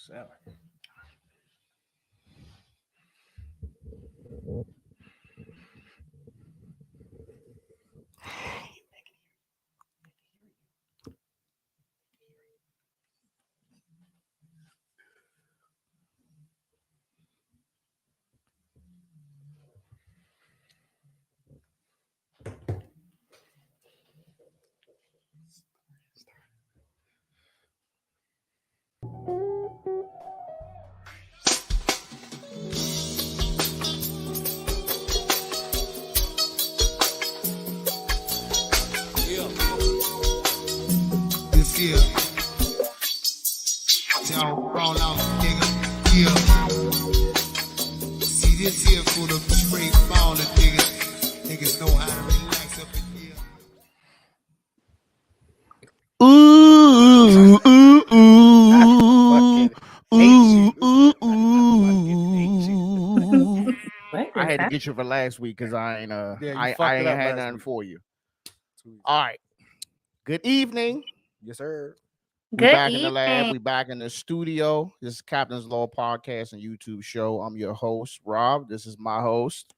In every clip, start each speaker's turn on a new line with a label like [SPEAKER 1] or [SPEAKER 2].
[SPEAKER 1] 7.
[SPEAKER 2] This year, y'all roll out, nigga. Yeah. See this here for the straight baller niggas. Niggas know how to relax up in here.
[SPEAKER 1] Ooh, ooh, ooh. I had to get you for last week because I ain't I ain't had nothing for you. All right. Good evening.
[SPEAKER 3] Yes, sir.
[SPEAKER 1] We back in the lab. We back in the studio. This is Captain's Law Podcast and YouTube show. I'm your host, Rob. This is my host,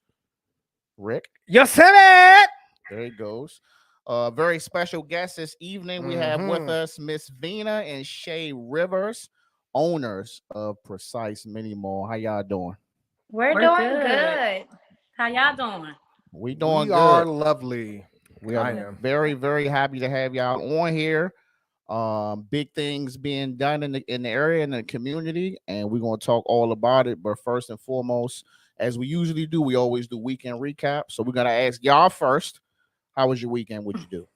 [SPEAKER 1] Rick.
[SPEAKER 3] Yes, sir.
[SPEAKER 1] There he goes. Very special guest this evening. We have with us Miss Vina and Chae Rivers, owners of Precise Mini Mall. How y'all doing?
[SPEAKER 4] We're doing good. How y'all doing?
[SPEAKER 1] We doing good.
[SPEAKER 3] We are lovely.
[SPEAKER 1] We are very, very happy to have y'all on here. Big things being done in the area, in the community, and we're gonna talk all about it. But first and foremost, as we usually do, we always do weekend recap. So we're gonna ask y'all first, how was your weekend? What'd you do?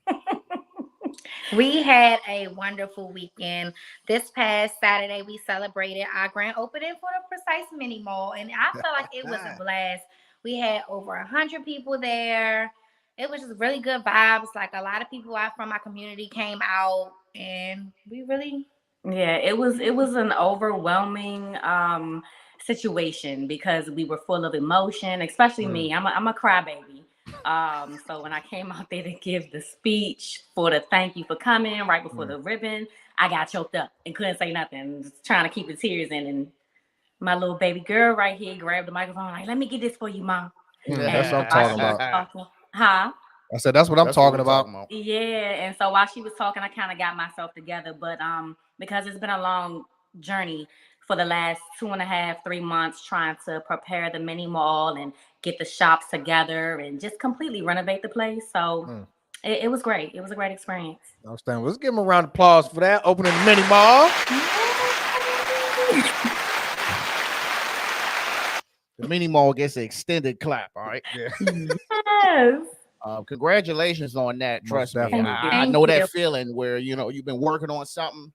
[SPEAKER 4] We had a wonderful weekend. This past Saturday, we celebrated our grand opening for the Precise Mini Mall, and I felt like it was a blast. We had over 100 people there. It was just really good vibes. Like a lot of people out from our community came out, and we really,
[SPEAKER 5] it was an overwhelming situation because we were full of emotion, especially me. I'm a crybaby. So when I came out there to give the speech for the thank you for coming right before the ribbon, I got choked up and couldn't say nothing, just trying to keep the tears in. And my little baby girl right here grabbed the microphone like, "Let me get this for you, Mom."
[SPEAKER 3] That's what I'm talking about.
[SPEAKER 5] Huh?
[SPEAKER 3] I said that's what I'm talking about.
[SPEAKER 5] Yeah, and so while she was talking, I kind of got myself together, but because it's been a long journey for the last 2.5, 3 months trying to prepare the mini mall and get the shops together and just completely renovate the place. So it was great. It was a great experience.
[SPEAKER 3] Outstanding. Let's give him a round of applause for that. Opening the mini mall.
[SPEAKER 1] The mini mall gets an extended clap. All right.
[SPEAKER 3] Yeah.
[SPEAKER 5] Yes.
[SPEAKER 1] Congratulations on that. Trust me. I know that feeling where you've been working on something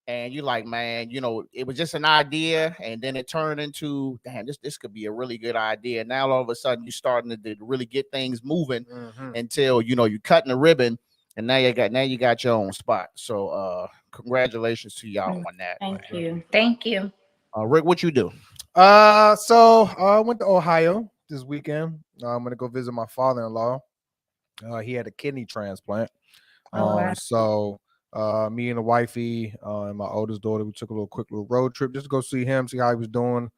[SPEAKER 1] and you're like, man, it was just an idea, and then it turned into, damn, this could be a really good idea. Now all of a sudden you're starting to really get things moving until you're cutting the ribbon, and now you got your own spot. So congratulations to y'all on that.
[SPEAKER 4] Thank you.
[SPEAKER 1] Rick, what you do?
[SPEAKER 3] So I went to Ohio this weekend. I'm gonna go visit my father-in-law. He had a kidney transplant. So me and the wifey and my oldest daughter, we took a quick little road trip just to go see him, see how he was doing.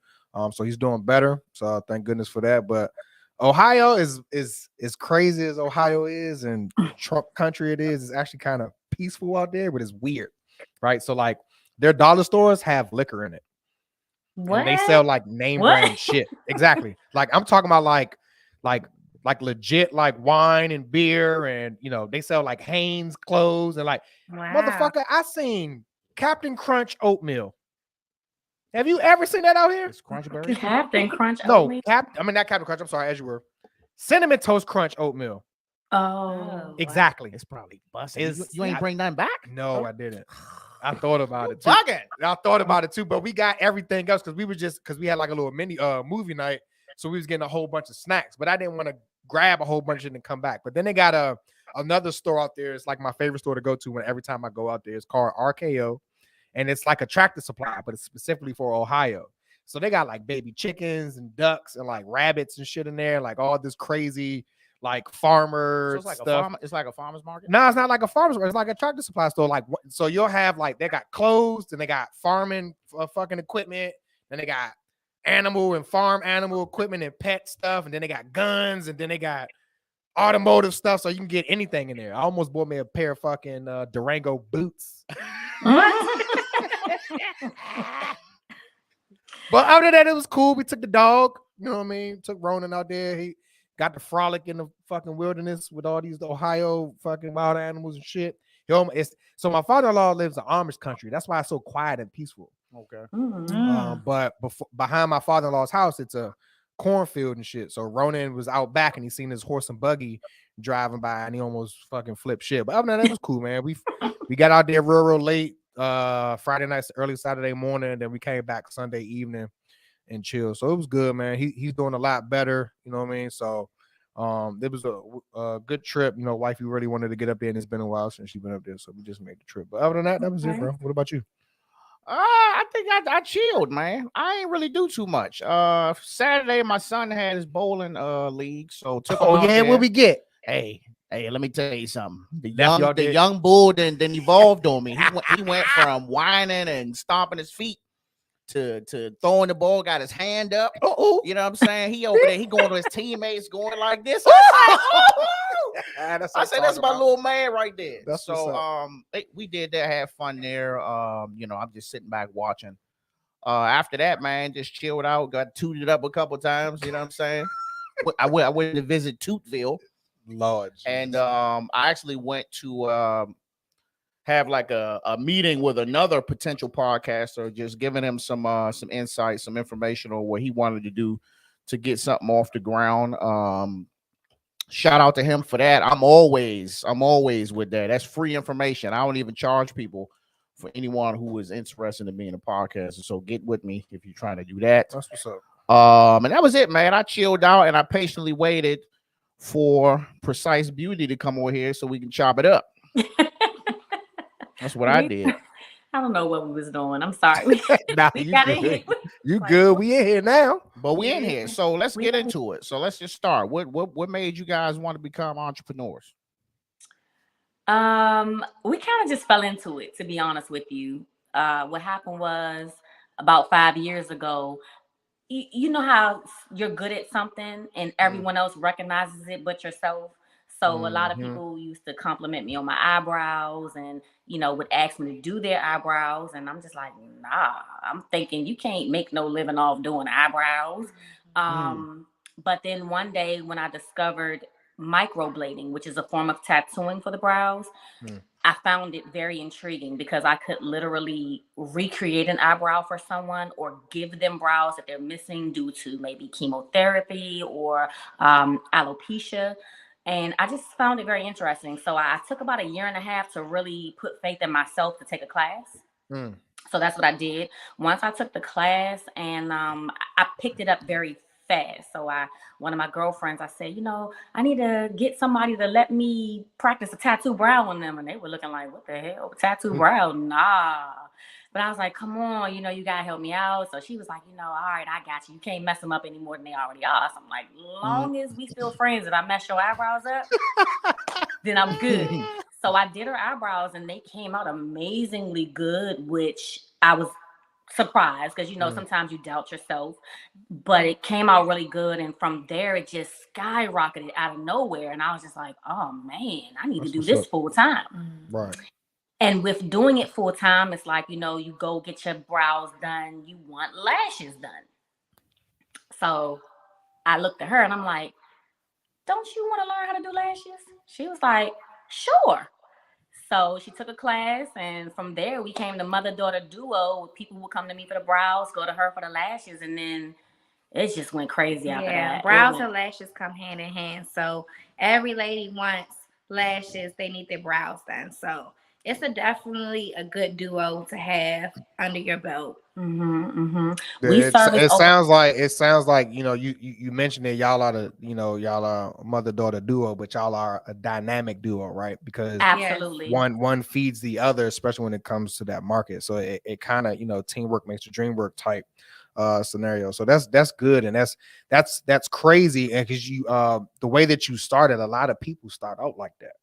[SPEAKER 3] So he's doing better. So thank goodness for that. But Ohio is as crazy as Ohio is, and Trump country it is. It's actually kind of peaceful out there, but it's weird, right? So like their dollar stores have liquor in it.
[SPEAKER 4] What?
[SPEAKER 3] And they sell like name brand shit. Exactly. Like I'm talking about like legit like wine and beer, and they sell like Hanes clothes and like motherfucker. I seen Captain Crunch oatmeal. Have you ever seen that out here?
[SPEAKER 1] It's Crunchberry.
[SPEAKER 5] Captain Crunch
[SPEAKER 3] oatmeal? No, not Captain Crunch. I'm sorry, as you were. Cinnamon Toast Crunch oatmeal.
[SPEAKER 5] Oh,
[SPEAKER 3] exactly.
[SPEAKER 1] It's probably busted. You ain't bring nothing back?
[SPEAKER 3] No, I didn't. I thought about it too. I thought about it too, but we got everything else because we had like a little mini movie night, so we was getting a whole bunch of snacks. But I didn't want to grab a whole bunch of it and come back. But then they got another store out there. It's like my favorite store to go to every time I go out there. It's called RKO, and it's like a Tractor Supply, but it's specifically for Ohio. So they got like baby chickens and ducks and like rabbits and shit in there, like all this crazy like farmer
[SPEAKER 1] So it's like
[SPEAKER 3] stuff.
[SPEAKER 1] a farm. It's like a farmer's market.
[SPEAKER 3] No, it's not like a farmer's market. It's like a tractor supply store. Like, so you'll have like they got clothes, and they got farming fucking equipment, then they got animal and farm animal equipment and pet stuff, and then they got guns, and then they got automotive stuff. So you can get anything in there. I almost bought me a pair of fucking Durango boots. But other than that, it was cool. We took the dog, you know what I mean? Took Ronan out there. He got to frolic in the fucking wilderness with all these Ohio fucking wild animals and shit. So my father-in-law lives in Amish country. That's why it's so quiet and peaceful.
[SPEAKER 1] Okay.
[SPEAKER 3] But behind my father-in-law's house, it's a cornfield and shit. So Ronan was out back and he seen his horse and buggy driving by and he almost fucking flipped shit. But other than that, it was cool, man. We got out there real late Friday night, early Saturday morning, and then we came back Sunday evening and chill. So it was good, man. He's doing a lot better, you know what I mean? So it was a good trip. You know, wifey really wanted to get up there, and it's been a while since she's been up there, so we just made the trip. But other than that, that was it, bro. What about you?
[SPEAKER 1] I think I chilled, man. I ain't really do too much. Saturday my son had his bowling league, so took him out there.
[SPEAKER 3] What we get?
[SPEAKER 1] Hey, let me tell you something. The young bull then evolved on me. He went from whining and stomping his feet to throwing the ball, got his hand up. You know what I'm saying? He over there, he going to his teammates, going like this. I said, that's my little man right there. So we did that, had fun there. You know, I'm just sitting back watching. After that, man, just chilled out, got tooted up a couple times. You know what I'm saying? I went to visit Tootville.
[SPEAKER 3] Lord.
[SPEAKER 1] And I actually went to have like a meeting with another potential podcaster, just giving him some insight, some information on what he wanted to do to get something off the ground. Shout out to him for that. I'm always with that. That's free information. I don't even charge people for anyone who is interested in being a podcaster. So get with me if you're trying to do that.
[SPEAKER 3] That's what's up.
[SPEAKER 1] And that was it, man. I chilled out and I patiently waited for Precise Beauty to come over here so we can chop it up. That's what I did.
[SPEAKER 5] I don't know what we was doing. I'm sorry.
[SPEAKER 3] You good? We in here now.
[SPEAKER 1] But we in here. So let's get into it. So let's just start. What made you guys want to become entrepreneurs?
[SPEAKER 5] We kind of just fell into it, to be honest with you. What happened was about 5 years ago, you know how you're good at something and everyone else recognizes it but yourself. So a lot of people used to compliment me on my eyebrows and, you know, would ask me to do their eyebrows. And I'm just like, nah, I'm thinking you can't make no living off doing eyebrows. But then one day when I discovered microblading, which is a form of tattooing for the brows, I found it very intriguing because I could literally recreate an eyebrow for someone or give them brows that they're missing due to maybe chemotherapy or alopecia. And I just found it very interesting. So I took about 1.5 years to really put faith in myself to take a class. So that's what I did. Once I took the class and I picked it up very fast. So one of my girlfriends, I said, you know, I need to get somebody to let me practice a tattoo brow on them. And they were looking like, what the hell? Tattoo brow? Nah. But I was like, come on, you know, you gotta help me out. So she was like, you know, all right, I got you. You can't mess them up any more than they already are. So I'm like, long as we still friends and I mess your eyebrows up, then I'm good. So I did her eyebrows and they came out amazingly good, which I was surprised because, you know, sometimes you doubt yourself, but it came out really good. And from there, it just skyrocketed out of nowhere. And I was just like, oh man, I need to do this full time.
[SPEAKER 3] Right.
[SPEAKER 5] And with doing it full time, it's like, you know, you go get your brows done. You want lashes done. So I looked at her and I'm like, don't you want to learn how to do lashes? She was like, sure. So she took a class. And from there, we came the mother-daughter duo. People would come to me for the brows, go to her for the lashes. And then it just went crazy after that.
[SPEAKER 4] Brows and lashes come hand in hand. So every lady wants lashes. They need their brows done. So it's definitely a good duo to have under your belt.
[SPEAKER 3] It sounds like you know you mentioned that y'all are a mother-daughter duo, but y'all are a dynamic duo, right? Because
[SPEAKER 5] absolutely
[SPEAKER 3] one feeds the other, especially when it comes to that market. So it kind of, you know, teamwork makes the dream work type scenario. So that's good, and that's crazy. And because you the way that you started, a lot of people start out like that.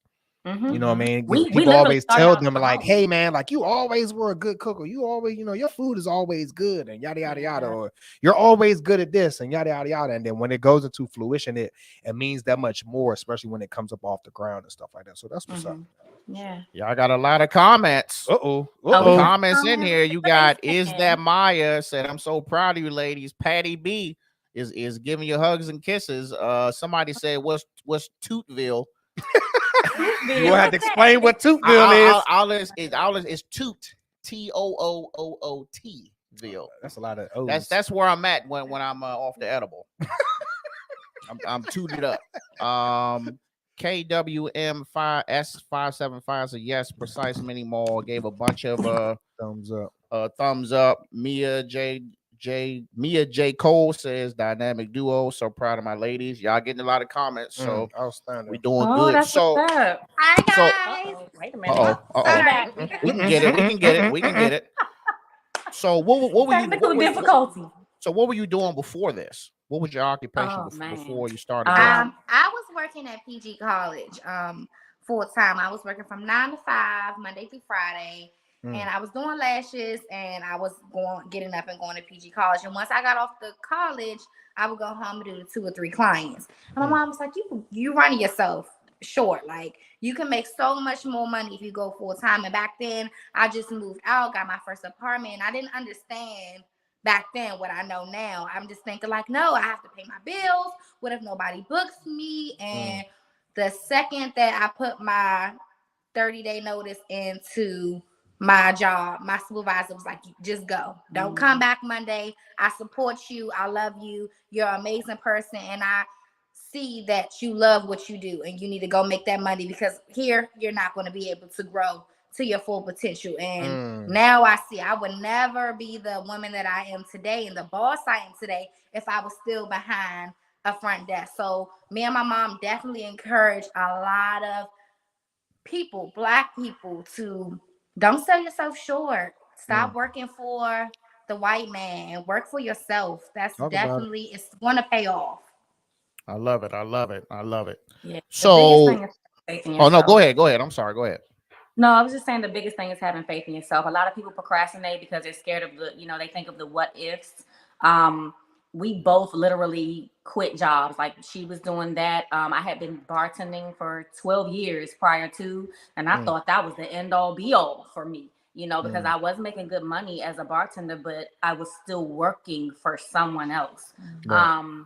[SPEAKER 5] Mm-hmm.
[SPEAKER 3] You know what I mean?
[SPEAKER 5] We
[SPEAKER 3] People always tell them
[SPEAKER 5] like,
[SPEAKER 3] like, hey man, like you always were a good cook, or you always, your food is always good, and yada yada yada, or you're always good at this, and yada yada yada. And then when it goes into fruition, it means that much more, especially when it comes up off the ground and stuff like that. So that's what's up.
[SPEAKER 5] Yeah.
[SPEAKER 1] I got a lot of comments.
[SPEAKER 3] Uh-oh.
[SPEAKER 1] Comments in here. You got Is That Maya said, I'm so proud of you ladies. Patty B is giving you hugs and kisses. Somebody said, what's Tootville?
[SPEAKER 3] You will have to explain what Tootville is.
[SPEAKER 1] All is Toot, Tooooot ville.
[SPEAKER 3] That's a lot of O's.
[SPEAKER 1] That's where I'm at when I'm off the edible. I'm tooted up. KWM5S575 said yes, Precise Mini Mall gave a bunch of
[SPEAKER 3] thumbs up.
[SPEAKER 1] Thumbs up. Mia J Cole says dynamic duo. So proud of my ladies. Y'all getting a lot of comments. So we doing good.
[SPEAKER 5] That's
[SPEAKER 1] so
[SPEAKER 5] what's up.
[SPEAKER 4] Hi guys.
[SPEAKER 5] Wait a minute.
[SPEAKER 1] We can get it. So what were
[SPEAKER 5] Technical difficulty.
[SPEAKER 1] So what were you doing before this? What was your occupation before you started?
[SPEAKER 4] I was working at PG College full time. I was working from 9 to 5, Monday through Friday. And I was doing lashes, and I was getting up and going to PG College. And once I got off the college, I would go home and do 2 or 3 clients. And my mom was like, you running yourself short. Like, you can make so much more money if you go full time. And back then, I just moved out, got my first apartment, and I didn't understand back then what I know now. I'm just thinking like, no, I have to pay my bills. What if nobody books me? And the second that I put my 30-day notice into my job, my supervisor was like, just go. Don't come back Monday. I support you. I love you. You're an amazing person. And I see that you love what you do, and you need to go make that money, because here you're not going to be able to grow to your full potential. And now I see I would never be the woman that I am today and the boss I am today if I was still behind a front desk. So me and my mom definitely encourage a lot of people, Black people, to don't sell yourself short. Stop working for the white man and work for yourself. That's definitely, it's going to pay off.
[SPEAKER 1] I love it.
[SPEAKER 5] Yeah.
[SPEAKER 1] So, no, go ahead. I'm sorry. Go ahead.
[SPEAKER 5] No, I was just saying the biggest thing is having faith in yourself. A lot of people procrastinate because they're scared of they think of the what ifs. We both literally quit jobs. Like, she was doing that. I had been bartending for 12 years prior to, and I thought that was the end all be all for me, because I was making good money as a bartender, but I was still working for someone else. Right.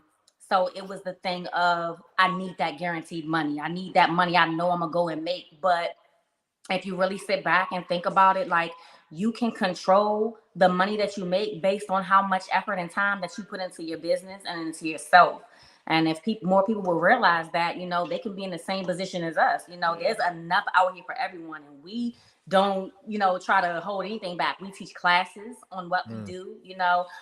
[SPEAKER 5] So it was the thing of, I need that guaranteed money. I need that money I know I'm gonna go and make. But if you really sit back and think about it, like, you can control the money that you make based on how much effort and time that you put into your business and into yourself. And if more people will realize that, they can be in the same position as us. There's enough out here for everyone, and we don't, try to hold anything back. We teach classes on what we do.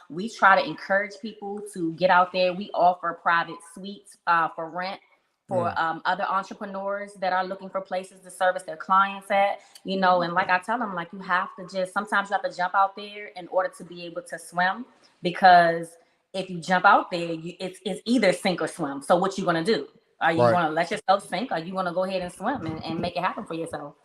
[SPEAKER 5] We try to encourage people to get out there. We offer private suites for rent for other entrepreneurs that are looking for places to service their clients at, and like I tell them, like, sometimes you have to jump out there in order to be able to swim, because if you jump out there, it's either sink or swim. So what you going to do? Are you going to let yourself sink? Or are you going to go ahead and swim and make it happen for yourself?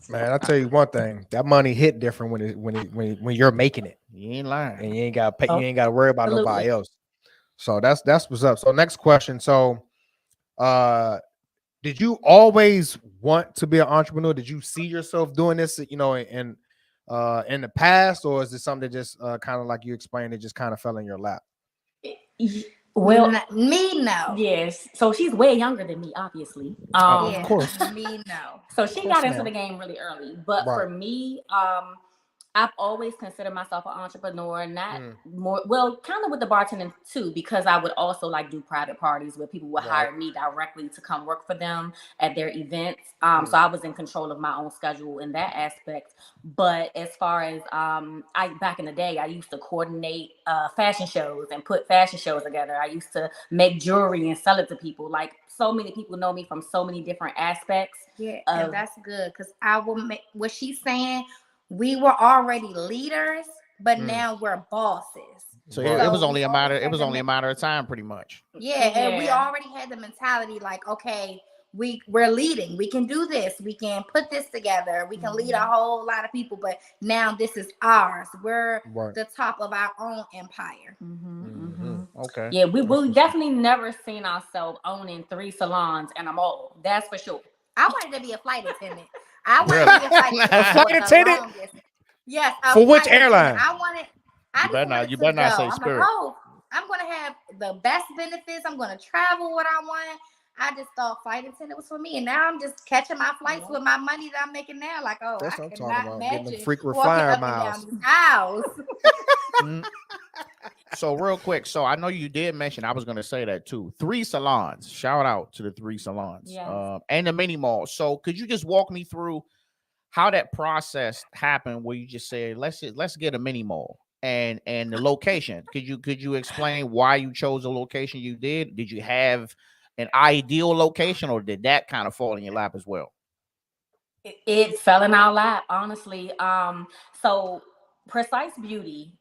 [SPEAKER 3] Man, I'll tell you one thing. That money hit different when you're making it.
[SPEAKER 1] You ain't lying.
[SPEAKER 3] And you ain't got to pay. You ain't got to worry about nobody else. So that's what's up. So next question. So, did you always want to be an entrepreneur? Did you see yourself doing this, in the past, or is it something that just kind of like you explained, it just kind of fell in your lap?
[SPEAKER 5] Well,
[SPEAKER 4] me, no.
[SPEAKER 5] Yes. So she's way younger than me, obviously.
[SPEAKER 3] Of course.
[SPEAKER 4] Me, no.
[SPEAKER 5] So she got into the game really early. But for me, I've always considered myself an entrepreneur, not kind of with the bartending too, because I would also do private parties where people would hire me directly to come work for them at their events. So I was in control of my own schedule in that aspect. But as far as back in the day, I used to coordinate fashion shows and put fashion shows together. I used to make jewelry and sell it to people. Like, so many people know me from so many different aspects.
[SPEAKER 4] Yeah, and that's good, because I will make what she's saying. We were already leaders, but now we're bosses.
[SPEAKER 1] So
[SPEAKER 3] Right.
[SPEAKER 1] it was
[SPEAKER 4] So
[SPEAKER 1] only
[SPEAKER 4] we
[SPEAKER 1] a matter.
[SPEAKER 4] always
[SPEAKER 1] It
[SPEAKER 4] had
[SPEAKER 1] was
[SPEAKER 4] the
[SPEAKER 1] only a matter of time, pretty much.
[SPEAKER 4] Yeah, and we
[SPEAKER 5] Yeah.
[SPEAKER 4] already had the mentality like, okay, we're leading. We can do this. We can put this together. We can lead a whole lot of people. But now this is ours. We're
[SPEAKER 3] Right.
[SPEAKER 4] the top of our own empire.
[SPEAKER 3] Okay.
[SPEAKER 5] Yeah, we definitely never seen ourselves owning 3 salons and a mall. That's for sure.
[SPEAKER 4] I wanted to be a flight attendant. I wanted
[SPEAKER 1] Really?
[SPEAKER 4] to be a flight attendant
[SPEAKER 3] A flight
[SPEAKER 4] for the
[SPEAKER 3] attendant?
[SPEAKER 4] longest. Yes, a
[SPEAKER 3] For which
[SPEAKER 4] flight attendant.
[SPEAKER 3] airline?
[SPEAKER 4] I just wanted
[SPEAKER 1] You
[SPEAKER 4] to
[SPEAKER 1] better
[SPEAKER 4] go.
[SPEAKER 1] not say
[SPEAKER 4] I'm like,
[SPEAKER 1] Spirit.
[SPEAKER 4] oh, I'm gonna have the best benefits. I'm gonna travel what I want. I just thought flight attendant was for me, and now I'm just catching my flights with my money that I'm making now. Like, oh,
[SPEAKER 3] That's
[SPEAKER 4] I
[SPEAKER 3] what I'm talking
[SPEAKER 4] cannot
[SPEAKER 3] about. Getting them
[SPEAKER 4] imagine
[SPEAKER 3] frequent
[SPEAKER 4] walking
[SPEAKER 3] flyer
[SPEAKER 4] up
[SPEAKER 3] miles.
[SPEAKER 4] and down these aisles.
[SPEAKER 1] So real quick, so I know you did mention, I was going to say that too. 3 salons. Shout out to the 3 salons.
[SPEAKER 5] Yes.
[SPEAKER 1] And the mini mall. So could you just walk me through how that process happened, where you just said, let's get a mini mall, and the location? Could you explain why you chose the location you did? Did you have an ideal location, or did that kind of fall in your lap as well?
[SPEAKER 5] It fell in our lap, honestly. So Precise Beauty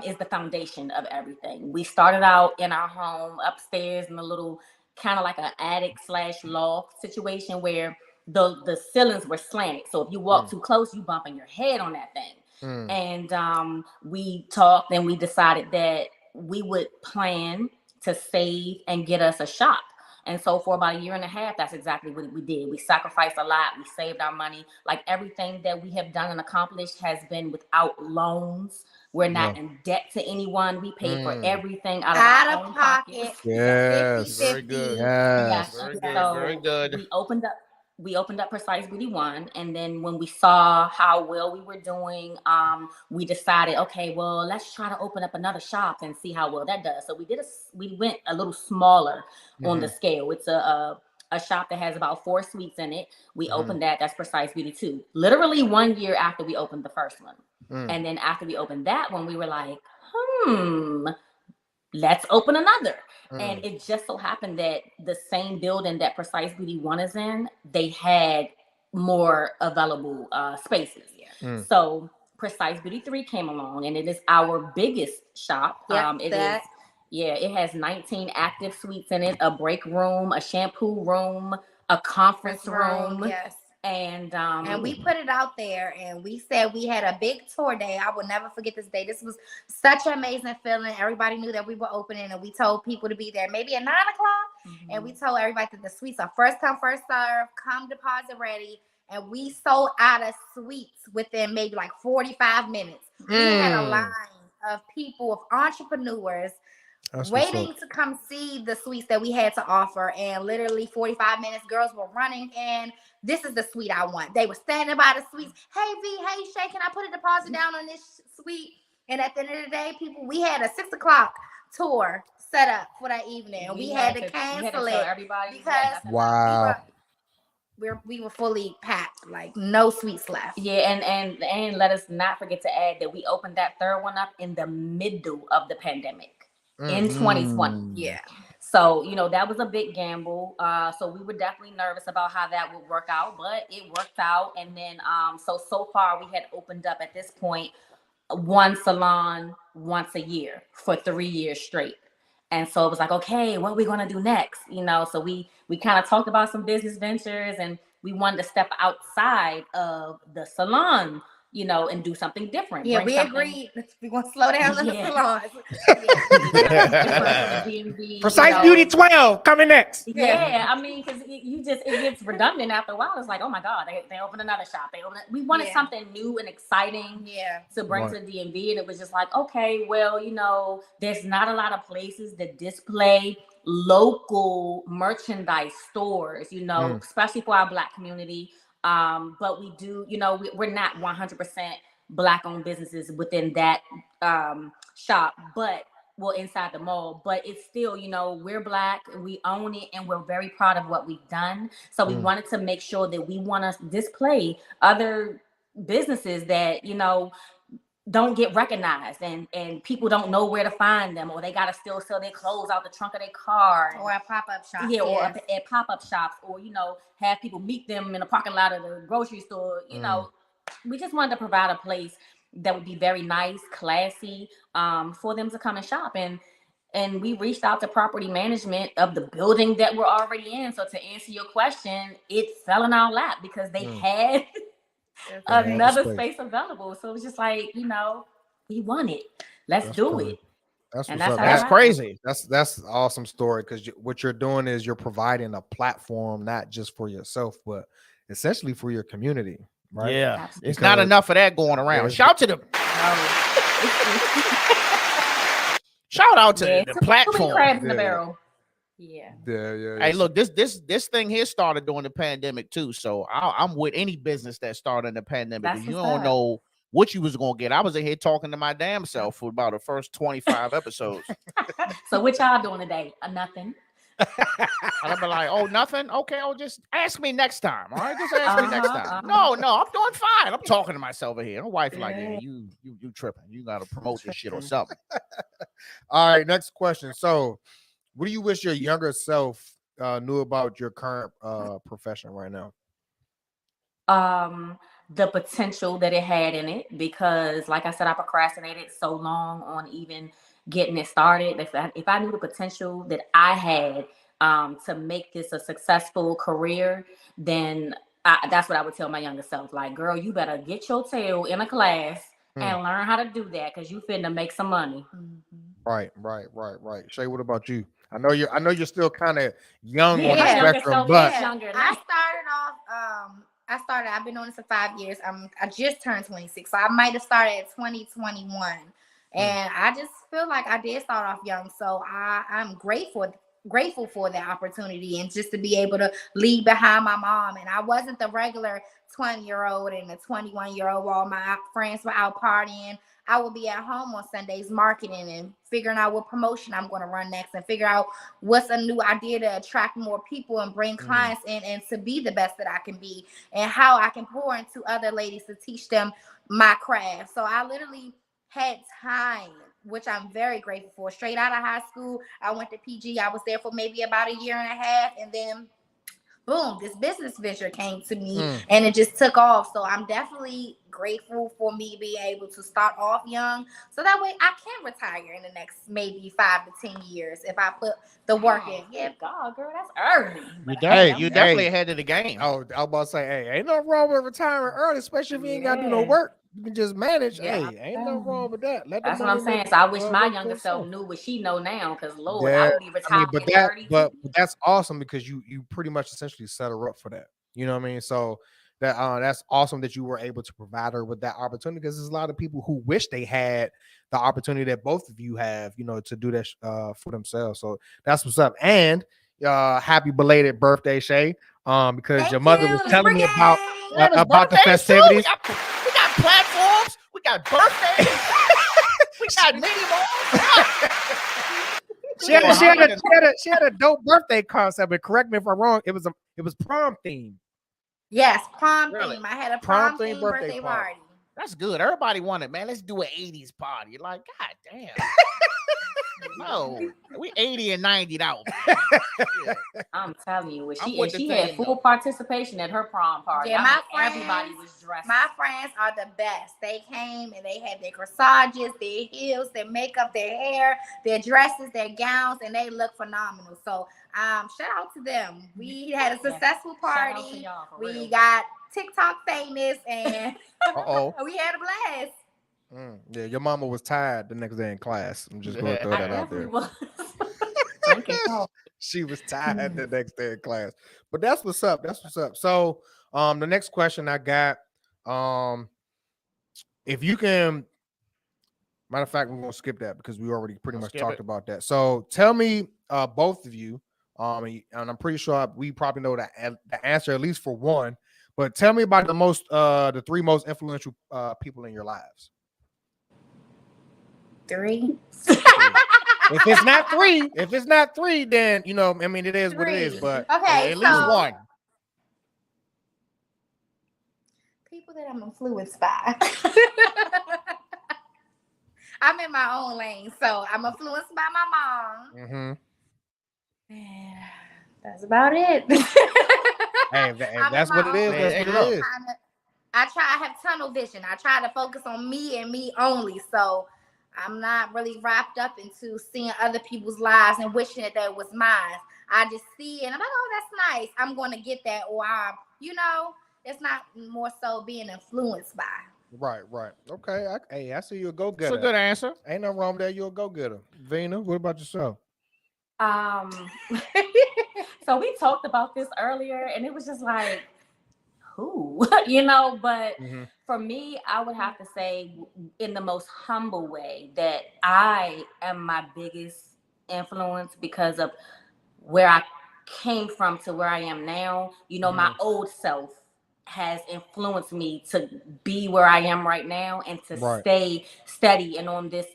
[SPEAKER 5] is the foundation of everything. We started out in our home upstairs in a little kind of like an attic / loft situation where the ceilings were slanted. So if you walk too close, you bumping your head on that thing. And we talked and we decided that we would plan to save and get us a shop. And so for about 1.5 years, that's exactly what we did. We sacrificed a lot. We saved our money. Like everything that we have done and accomplished has been without loans. We're not in debt to anyone. We paid for everything out of our own pockets.
[SPEAKER 3] Yes.
[SPEAKER 4] 50-50.
[SPEAKER 1] Very good.
[SPEAKER 3] Yes.
[SPEAKER 1] Very good.
[SPEAKER 5] So
[SPEAKER 1] Very good.
[SPEAKER 5] we opened up Precise Beauty One, and then when we saw how well we were doing, we decided, okay, well, let's try to open up another shop and see how well that does. So we went a little smaller on the scale. It's a shop that has about 4 suites in it. We opened that's Precise Beauty 2, literally 1 year after we opened the first one. And then after we opened that one, we were like, let's open another. And it just so happened that the same building that Precise Beauty 1 is in, they had more available spaces. So Precise Beauty 3 came along, and it is our biggest shop. It has 19 active suites in it, a break room, a shampoo room, a conference room.
[SPEAKER 4] Yes.
[SPEAKER 5] And
[SPEAKER 4] we put it out there, and we said we had a big tour day. I will never forget this day. This was such an amazing feeling. Everybody knew that we were opening, and we told people to be there maybe at 9 o'clock. And we told everybody that the suites are first come, first serve. Come deposit ready. And we sold out of suites within maybe like 45 minutes. We had a line of people, of entrepreneurs, waiting to come see the suites that we had to offer. And literally 45 minutes, girls were running in. This is the suite I want. They were standing by the suites. Hey, V, hey, Chae, can I put a deposit down on this suite? And at the end of the day, we had a 6 o'clock tour set up for that evening. We had to cancel it because we were fully packed, like no suites left.
[SPEAKER 5] Yeah, and let us not forget to add that we opened that third one up in the middle of the pandemic in 2020.
[SPEAKER 4] Yeah.
[SPEAKER 5] So, that was a big gamble. So we were definitely nervous about how that would work out, but it worked out. And then, so far we had opened up at this point 1 salon once a year for 3 years straight. And so it was like, okay, what are we going to do next? So we kind of talked about some business ventures, and we wanted to step outside of the salon, and do something different.
[SPEAKER 4] Yeah, we agreed. We want to slow down the salons.
[SPEAKER 3] Precise Beauty 12 coming next.
[SPEAKER 5] Yeah, I mean, because it gets redundant after a while. It's like, oh my God, they opened another shop. We wanted something new and exciting to bring to the DMV. And it was just like, okay, well, there's not a lot of places that display local merchandise stores, especially for our Black community. But we do, we're not 100% Black-owned businesses within that shop, inside the mall. But it's still, we're Black, and we own it, and we're very proud of what we've done. So we wanted to make sure that we want to display other businesses that, don't get recognized, and people don't know where to find them, or they got to still sell their clothes out the trunk of their car,
[SPEAKER 4] or at pop-up shops.
[SPEAKER 5] Yeah, or at pop-up shops, or have people meet them in the parking lot of the grocery store. We just wanted to provide a place that would be very nice, classy, for them to come and shop. And we reached out to property management of the building that we're already in. So to answer your question, it fell in our lap because they had another space available. So it was just like, we want it. Let's do it.
[SPEAKER 3] That's
[SPEAKER 1] crazy.
[SPEAKER 3] That's an awesome story, because what you're doing is you're providing a platform not just for yourself, but essentially for your community, right?
[SPEAKER 1] Yeah, absolutely. It's not enough of that going around. Shout to the shout out to the platform.
[SPEAKER 5] Crabs in the barrel. Yeah.
[SPEAKER 1] Hey, look, this thing here started during the pandemic too. So I'm with any business that started in the pandemic. You don't know what you was gonna get. I was in here talking to my damn self for about the first 25 episodes.
[SPEAKER 5] So what y'all doing today? Nothing.
[SPEAKER 1] And I'll be like, oh, nothing. Okay, just ask me next time. All right, just ask me next time. No, I'm doing fine. I'm talking to myself over here. My wife like, yeah, you tripping. You gotta promote this shit or something.
[SPEAKER 3] All right, next question. So, what do you wish your younger self knew about your current profession right now?
[SPEAKER 5] The potential that it had in it, because like I said, I procrastinated so long on even getting it started. If I knew the potential that I had to make this a successful career, then that's what I would tell my younger self. Like, girl, you better get your tail in a class and learn how to do that, because you finna make some money.
[SPEAKER 3] Right. Chae, what about you? I know you're still kind of young on the spectrum, but
[SPEAKER 4] I've been doing this for 5 years. I just turned 26, so I might have started at 2021. And I just feel like I did start off young. So I'm grateful for that opportunity, and just to be able to leave behind my mom. And I wasn't the regular 20-year-old and the 21-year-old while my friends were out partying. I would be at home on Sundays marketing and figuring out what promotion I'm going to run next, and figure out what's a new idea to attract more people and bring clients in, and to be the best that I can be, and how I can pour into other ladies to teach them my craft. So I literally had time, which I'm very grateful for. Straight out of high school, I went to PG. I was there for maybe about a year and a half, and then boom, this business venture came to me and it just took off. So I'm definitely grateful for me being able to start off young, so that way I can retire in the next maybe 5 to 10 years if I put the work in. Yeah, God, girl, that's early.
[SPEAKER 1] You definitely ahead of the game.
[SPEAKER 3] Oh, I was about to say, hey, ain't nothing wrong with retiring early, especially if you ain't got to do no work. You can just manage. Yeah. Hey, ain't nothing wrong with that.
[SPEAKER 5] That's what I'm saying. So I wish my younger self knew what she know now, because Lord, I would be retired at 30.
[SPEAKER 3] But that's awesome, because you pretty much essentially set her up for that. You know what I mean? So that's awesome that you were able to provide her with that opportunity, because there's a lot of people who wish they had the opportunity that both of you have, to do that for themselves. So that's what's up. And happy belated birthday, Chae. Because your mother was telling me about the festivities.
[SPEAKER 1] We got platforms. We got birthdays. We got many more.
[SPEAKER 3] She had a dope birthday concept. But correct me if I'm wrong. It was prom theme.
[SPEAKER 4] Yes, prom theme. I had a prom theme birthday party.
[SPEAKER 1] That's good. Everybody wanted, man. Let's do an 80s party. Like, God damn. No, we 80 and 90 out.
[SPEAKER 5] Yeah. I'm telling you, she had full participation at her prom party.
[SPEAKER 4] Yeah,
[SPEAKER 5] everybody was dressed.
[SPEAKER 4] My friends are the best. They came and they had their corsages, their heels, their makeup, their hair, their dresses, their gowns, and they look phenomenal. So shout out to them. We had a successful party. We got TikTok famous, and we had a blast.
[SPEAKER 3] Yeah, your mama was tired the next day in class. I'm just going to throw that out there. She was tired the next day in class. But that's what's up. So the next question I got, if you can, matter of fact, we're going to skip that because we already pretty much talked about that. So tell me, both of you, and I'm pretty sure we probably know the answer, at least for one, but tell me about the 3 most influential people in your lives.
[SPEAKER 4] 3.
[SPEAKER 3] If it's not three, then it is 3. What it is. But
[SPEAKER 4] at
[SPEAKER 3] least one.
[SPEAKER 4] People that I'm influenced by. I'm in my own lane, so I'm influenced by my mom. And that's about it.
[SPEAKER 3] Hey, that's what it is.
[SPEAKER 4] I have tunnel vision. I try to focus on me and me only. So I'm not really wrapped up into seeing other people's lives and wishing that was mine. I just see it and I'm like, oh, that's nice. I'm going to get that. Or it's not more so being influenced by.
[SPEAKER 3] Right. Okay. I see you a go-getter.
[SPEAKER 1] It's a good answer.
[SPEAKER 3] Ain't nothing wrong with that. You're a go-getter. Vina, what about yourself?
[SPEAKER 5] So we talked about this earlier, and it was just like, who, but for me, I would have to say in the most humble way that I am my biggest influence because of where I came from to where I am now. My old self has influenced me to be where I am right now and to stay steady and on this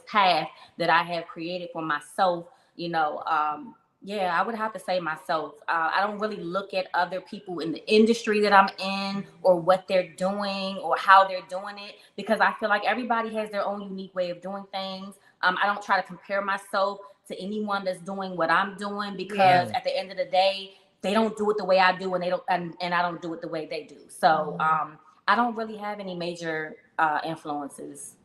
[SPEAKER 5] path that I have created for myself. I would have to say myself. I don't really look at other people in the industry that I'm in or what they're doing or how they're doing it, because I feel like everybody has their own unique way of doing things. I don't try to compare myself to anyone that's doing what I'm doing, because at the end of the day, they don't do it the way I do, and I don't do it the way they do. So I don't really have any major influences,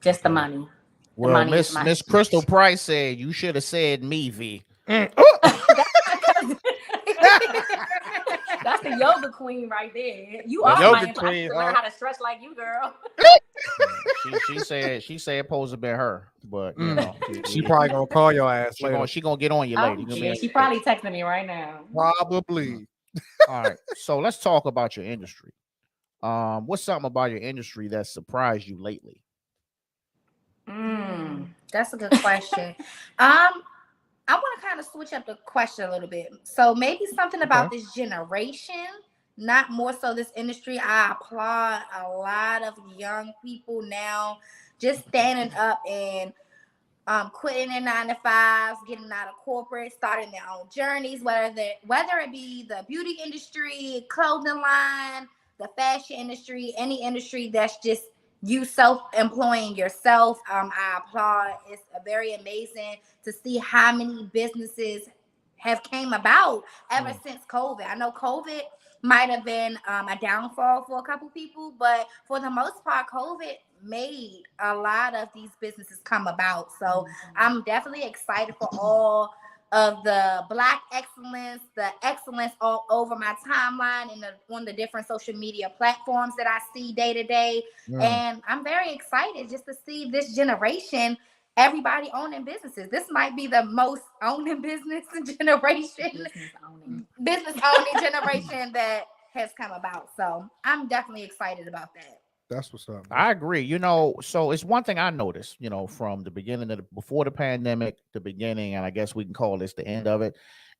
[SPEAKER 5] just the money.
[SPEAKER 1] Well, Miss Crystal Price said you should have said me, V.
[SPEAKER 5] That's the yoga queen right there. You are my queen. Learn how to stretch like you, girl.
[SPEAKER 1] She said it supposed to be her, but
[SPEAKER 3] she probably gonna call your ass later.
[SPEAKER 1] She gonna get on you later.
[SPEAKER 5] She probably texting me right now.
[SPEAKER 3] Probably.
[SPEAKER 1] All right, so let's talk about your industry. What's something about your industry that surprised you lately?
[SPEAKER 4] That's a good question. I want to kind of switch up the question a little bit. So maybe something about this generation, not more so this industry. I applaud a lot of young people now just standing up and quitting their 9-to-5s, getting out of corporate, starting their own journeys, whether it be the beauty industry, clothing line, the fashion industry, any industry that's just you self-employing yourself. I applaud. It's very amazing to see how many businesses have came about ever since COVID. I know COVID might have been a downfall for a couple people, but for the most part, COVID made a lot of these businesses come about. So I'm definitely excited for all of the Black excellence, the excellence all over my timeline and on the different social media platforms that I see day to day. And I'm very excited just to see this generation, everybody owning businesses. This might be the most owning business generation that has come about. So I'm definitely excited about that.
[SPEAKER 3] That's what's up.
[SPEAKER 1] I agree. So it's one thing I noticed, from the beginning of before the pandemic, the beginning, and I guess we can call this the end of it,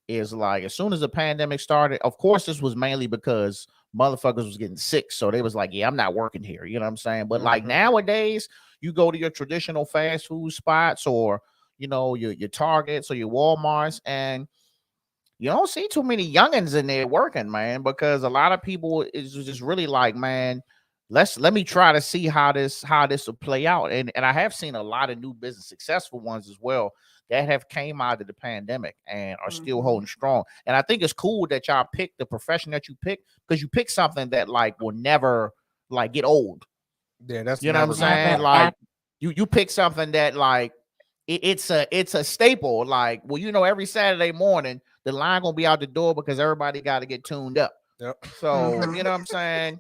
[SPEAKER 1] is like as soon as the pandemic started, of course, this was mainly because motherfuckers was getting sick. So they was like, yeah, I'm not working here. You know what I'm saying? But like nowadays, you go to your traditional fast food spots or, your Targets or your Walmarts, and you don't see too many youngins in there working, man, because a lot of people is just really like, man, let me try to see how this will play out. And I have seen a lot of new business, successful ones as well, that have came out of the pandemic and are still holding strong. And I think it's cool that y'all pick the profession that you pick, because you pick something that like will never like get old.
[SPEAKER 3] Yeah, that's
[SPEAKER 1] what I'm saying. Like you pick something that like it's a staple. Like, well, every Saturday morning the line gonna be out the door because everybody got to get tuned up.
[SPEAKER 3] Yep.
[SPEAKER 1] So you know what I'm saying.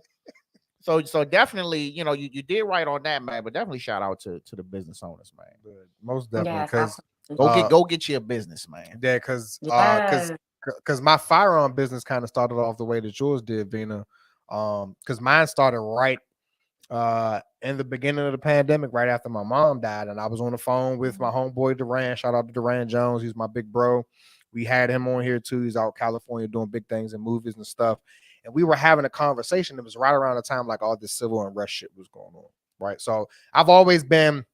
[SPEAKER 1] So definitely, you did right on that, man. But definitely shout out to the business owners, man.
[SPEAKER 3] Good. Most definitely, because
[SPEAKER 1] go get you a business, man.
[SPEAKER 3] Yeah, because my firearm business kind of started off the way that yours did, Vina. Because mine started right in the beginning of the pandemic, right after my mom died, and I was on the phone with my homeboy Duran. Shout out to Duran Jones, he's my big bro. We had him on here too. He's out in California doing big things in movies and stuff. And we were having a conversation. It was right around the time like all this civil unrest shit was going on, right? So I've always been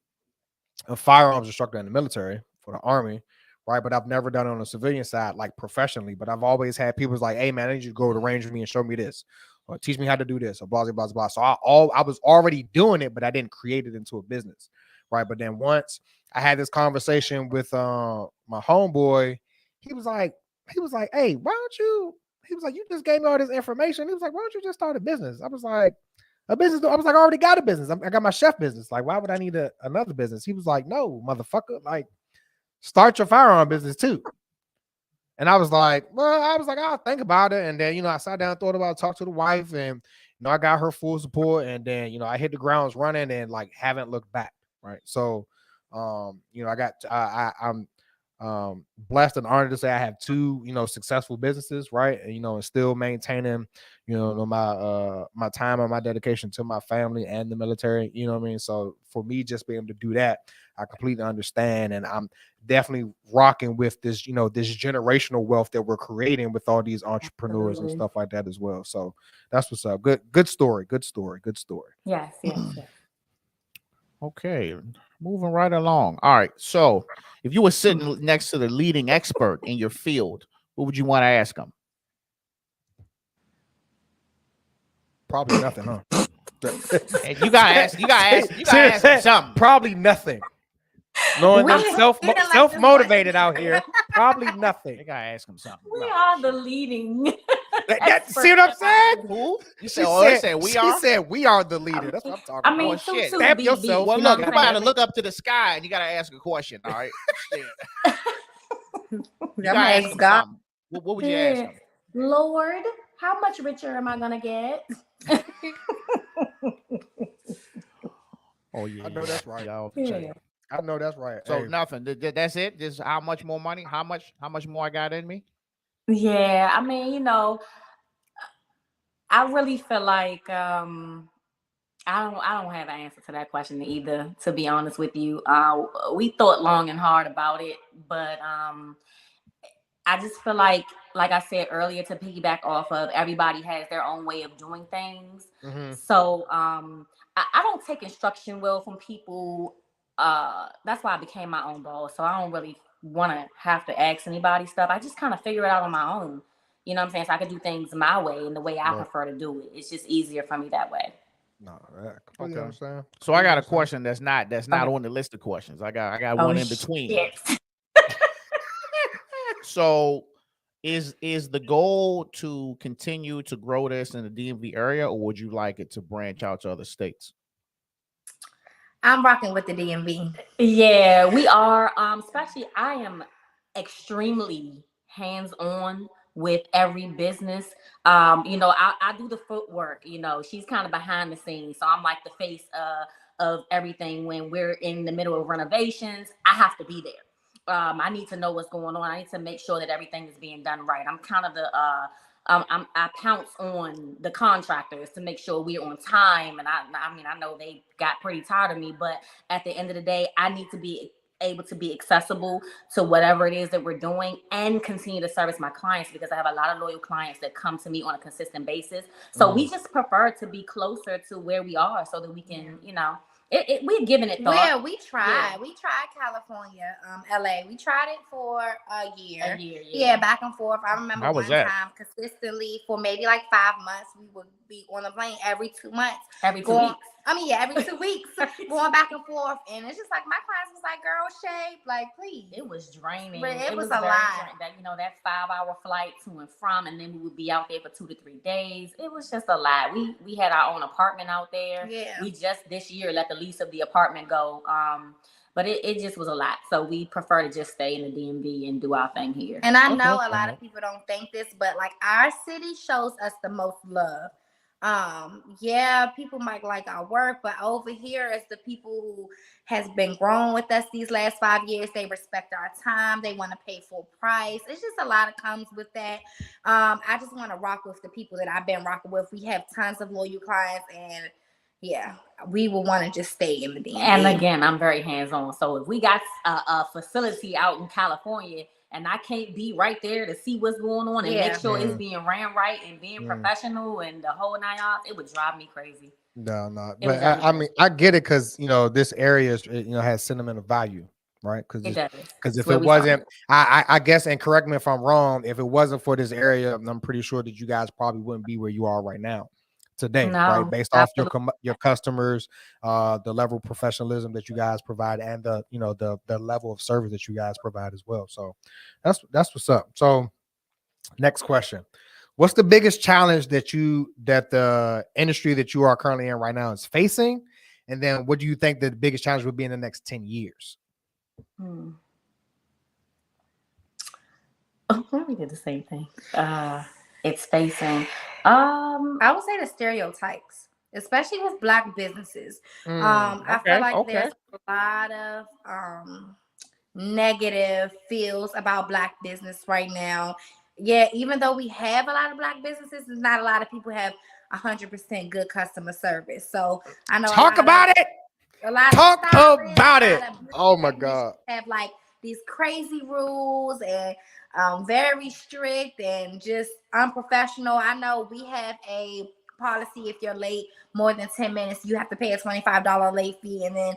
[SPEAKER 3] a firearms instructor in the military for the Army, right? But I've never done it on the civilian side, like professionally. But I've always had people like, hey, man, I need you to go to the range with me and show me this, or teach me how to do this, or blah, blah, blah, blah. So I was already doing it, but I didn't create it into a business, right? But then once I had this conversation with my homeboy, he was like, hey, why don't you? He was like, you just gave me all this information. He was like, why don't you just start a business? I was like, a business? I was like, I already got a business. I got my chef business. Like, why would I need another business? He was like, no, motherfucker. Like, start your firearm business too. And I was like, I'll think about it. And then, I sat down, thought about it, talked to the wife, and, I got her full support. And then, I hit the grounds running and like haven't looked back. Right. So, I'm blessed and honored to say I have two, successful businesses, right? And still maintaining, my time and my dedication to my family and the military, you know what I mean? So for me, just being able to do that, I completely understand. And I'm definitely rocking with this, this generational wealth that we're creating with all these entrepreneurs and stuff like that as well. So that's what's up. Good story.
[SPEAKER 5] Yes.
[SPEAKER 1] Okay, moving right along. All right, so if you were sitting next to the leading expert in your field, what would you want to ask them?
[SPEAKER 3] Probably nothing, huh?
[SPEAKER 1] And you gotta ask them something.
[SPEAKER 3] Probably nothing. Knowing them self-motivated out here, probably nothing.
[SPEAKER 1] You gotta ask them something.
[SPEAKER 5] We are the leading.
[SPEAKER 3] See what I'm saying?
[SPEAKER 1] Who?
[SPEAKER 3] She
[SPEAKER 1] said we are.
[SPEAKER 3] She said we are the leader. That's what I'm talking about.
[SPEAKER 1] shit.
[SPEAKER 3] Stamp yourself.
[SPEAKER 1] Well, look, you gotta look up to the sky and you gotta ask a question. All right. You gotta ask them something. What would you ask them?
[SPEAKER 5] Lord, how much richer am I gonna get?
[SPEAKER 1] Oh yeah,
[SPEAKER 3] I know that's right.
[SPEAKER 5] Yeah.
[SPEAKER 3] I know that's right.
[SPEAKER 1] So nothing. That's it. Just how much more money? How much more I got in me?
[SPEAKER 5] Yeah, I mean, I really feel like I don't have an answer to that question either, to be honest with you. We thought long and hard about it, but I just feel like I said earlier, to piggyback off of, everybody has their own way of doing things.
[SPEAKER 3] Mm-hmm.
[SPEAKER 5] So I don't take instruction well from people. That's why I became my own boss. So I don't really want to have to ask anybody stuff. I just kind of figure it out on my own. You know what I'm saying? So I can do things my way and the way I prefer to do it. It's just easier for me that way.
[SPEAKER 3] No, I completely understand.
[SPEAKER 1] So I got a question that's not on the list of questions. I got one in between.
[SPEAKER 5] Yes.
[SPEAKER 1] So is the goal to continue to grow this in the DMV area, or would you like it to branch out to other states?
[SPEAKER 4] I'm rocking with the DMV.
[SPEAKER 5] Yeah, we are. Especially, I am extremely hands-on with every business. I do the footwork. She's kind of behind the scenes, so I'm like the face of everything. When we're in the middle of renovations, I have to be there. I need to know what's going on. I need to make sure that everything is being done right. I'm kind of the I pounce on the contractors to make sure we're on time. And I know they got pretty tired of me, but at the end of the day, I need to be able to be accessible to whatever it is that we're doing and continue to service my clients, because I have a lot of loyal clients that come to me on a consistent basis. So we just prefer to be closer to where we are so that we can, we're giving it thought.
[SPEAKER 4] Yeah, we tried. We tried California, LA. We tried it for a year. Yeah, back and forth. I remember one time consistently for maybe like 5 months, we would be on the plane every 2 months.
[SPEAKER 5] Every 2 weeks.
[SPEAKER 4] Every 2 weeks, going back and forth. And it's just like, my clients was like, girl, Chae, like, please.
[SPEAKER 5] It was draining.
[SPEAKER 4] But it was a lot.
[SPEAKER 5] That 5-hour flight to and from, and then we would be out there for 2 to 3 days. It was just a lot. We had our own apartment out there.
[SPEAKER 4] Yeah.
[SPEAKER 5] We just this year let the lease of the apartment go. But it just was a lot. So we prefer to just stay in the DMV and do our thing here.
[SPEAKER 4] And I know a lot of people don't think this, but like, our city shows us the most love. People might like our work, but over here is the people who has been growing with us these last 5 years. They respect our time. They want to pay full price. It's just a lot that comes with that. I just want to rock with the people that I've been rocking with. We have tons of loyal clients, and we will want to just stay in the DMV.
[SPEAKER 5] And again, I'm very hands-on. So if we got a facility out in California and I can't be right there to see what's going on and make sure it's being ran right and being professional and the whole 9 yards, it would drive me crazy.
[SPEAKER 3] No. But I mean, I get it, because this area is, has sentimental value, right? Because if it wasn't, I guess, and correct me if I'm wrong, if it wasn't for this area, I'm pretty sure that you guys probably wouldn't be where you are right now today, right? Based off your customers, the level of professionalism that you guys provide, and the level of service that you guys provide as well. So that's what's up. So next question: What's the biggest challenge that the industry that you are currently in right now is facing? And then what do you think the biggest challenge will be in the next 10 years?
[SPEAKER 5] We did the same thing. It's facing.
[SPEAKER 4] I would say the stereotypes, especially with Black businesses. I feel like there's a lot of negative feels about Black business right now. Yeah, even though we have a lot of Black businesses, there's not a lot of people have 100% good customer service. So I know
[SPEAKER 3] Talk about it. Oh my God.
[SPEAKER 4] Have like these crazy rules and very strict and just unprofessional. I know we have a policy: if you're late more than 10 minutes, you have to pay a $25 late fee. And then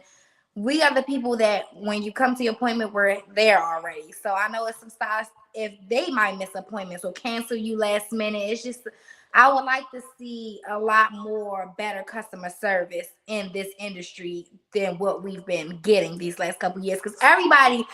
[SPEAKER 4] we are the people that when you come to your appointment, we're there already. So I know it's some stylists, if they might miss appointments or cancel you last minute. It's just, I would like to see a lot more better customer service in this industry than what we've been getting these last couple of years. Because anybody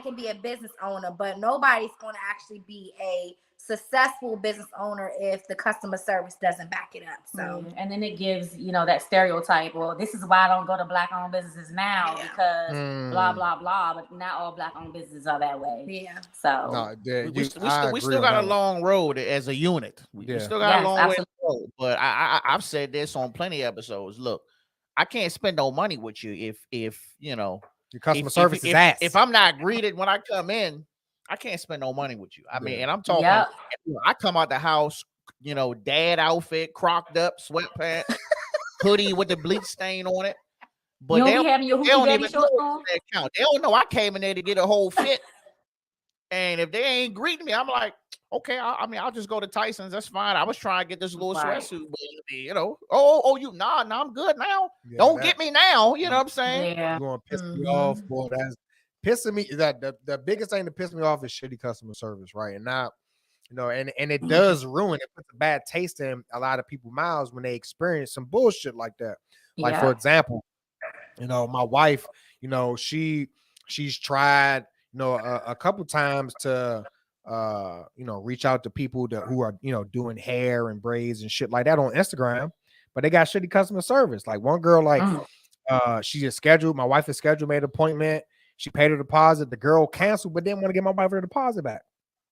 [SPEAKER 4] can be a business owner, but nobody's going to actually be a successful business owner if the customer service doesn't back it up. So
[SPEAKER 5] and then it gives that stereotype. Well, this is why I don't go to Black-owned businesses now because blah blah blah. But not all Black-owned businesses are that way.
[SPEAKER 4] Yeah.
[SPEAKER 5] So
[SPEAKER 3] no,
[SPEAKER 1] we still got a long road as a unit. We still got a long way to go. But I've said this on plenty of episodes. Look, I can't spend no money with you if your
[SPEAKER 3] customer service is ass.
[SPEAKER 1] If I'm not greeted when I come in, I can't spend no money with you. I mean, and I'm talking, I come out the house, dad outfit, cropped up, sweatpants, hoodie with the bleach stain on it. But they don't even know that count. They don't know I came in there to get a whole fit. And if they ain't greeting me, I'm like, okay, I'll just go to Tyson's. That's fine. I was trying to get this little sweatsuit, but I'm good now. Yeah, don't get me now. You know what I'm saying?
[SPEAKER 5] Yeah.
[SPEAKER 3] You're gonna piss me off, boy. That's pissing me. That the biggest thing to piss me off is shitty customer service, right? And now, and it does ruin. It puts a bad taste in a lot of people's mouths when they experience some bullshit like that. Like for example, my wife, she's tried, a couple times to reach out to people who are doing hair and braids and shit like that on Instagram, but they got shitty customer service. Like one girl, she just scheduled. My wife is scheduled, made an appointment. She paid her deposit. The girl canceled, but didn't want to get my wife her deposit back.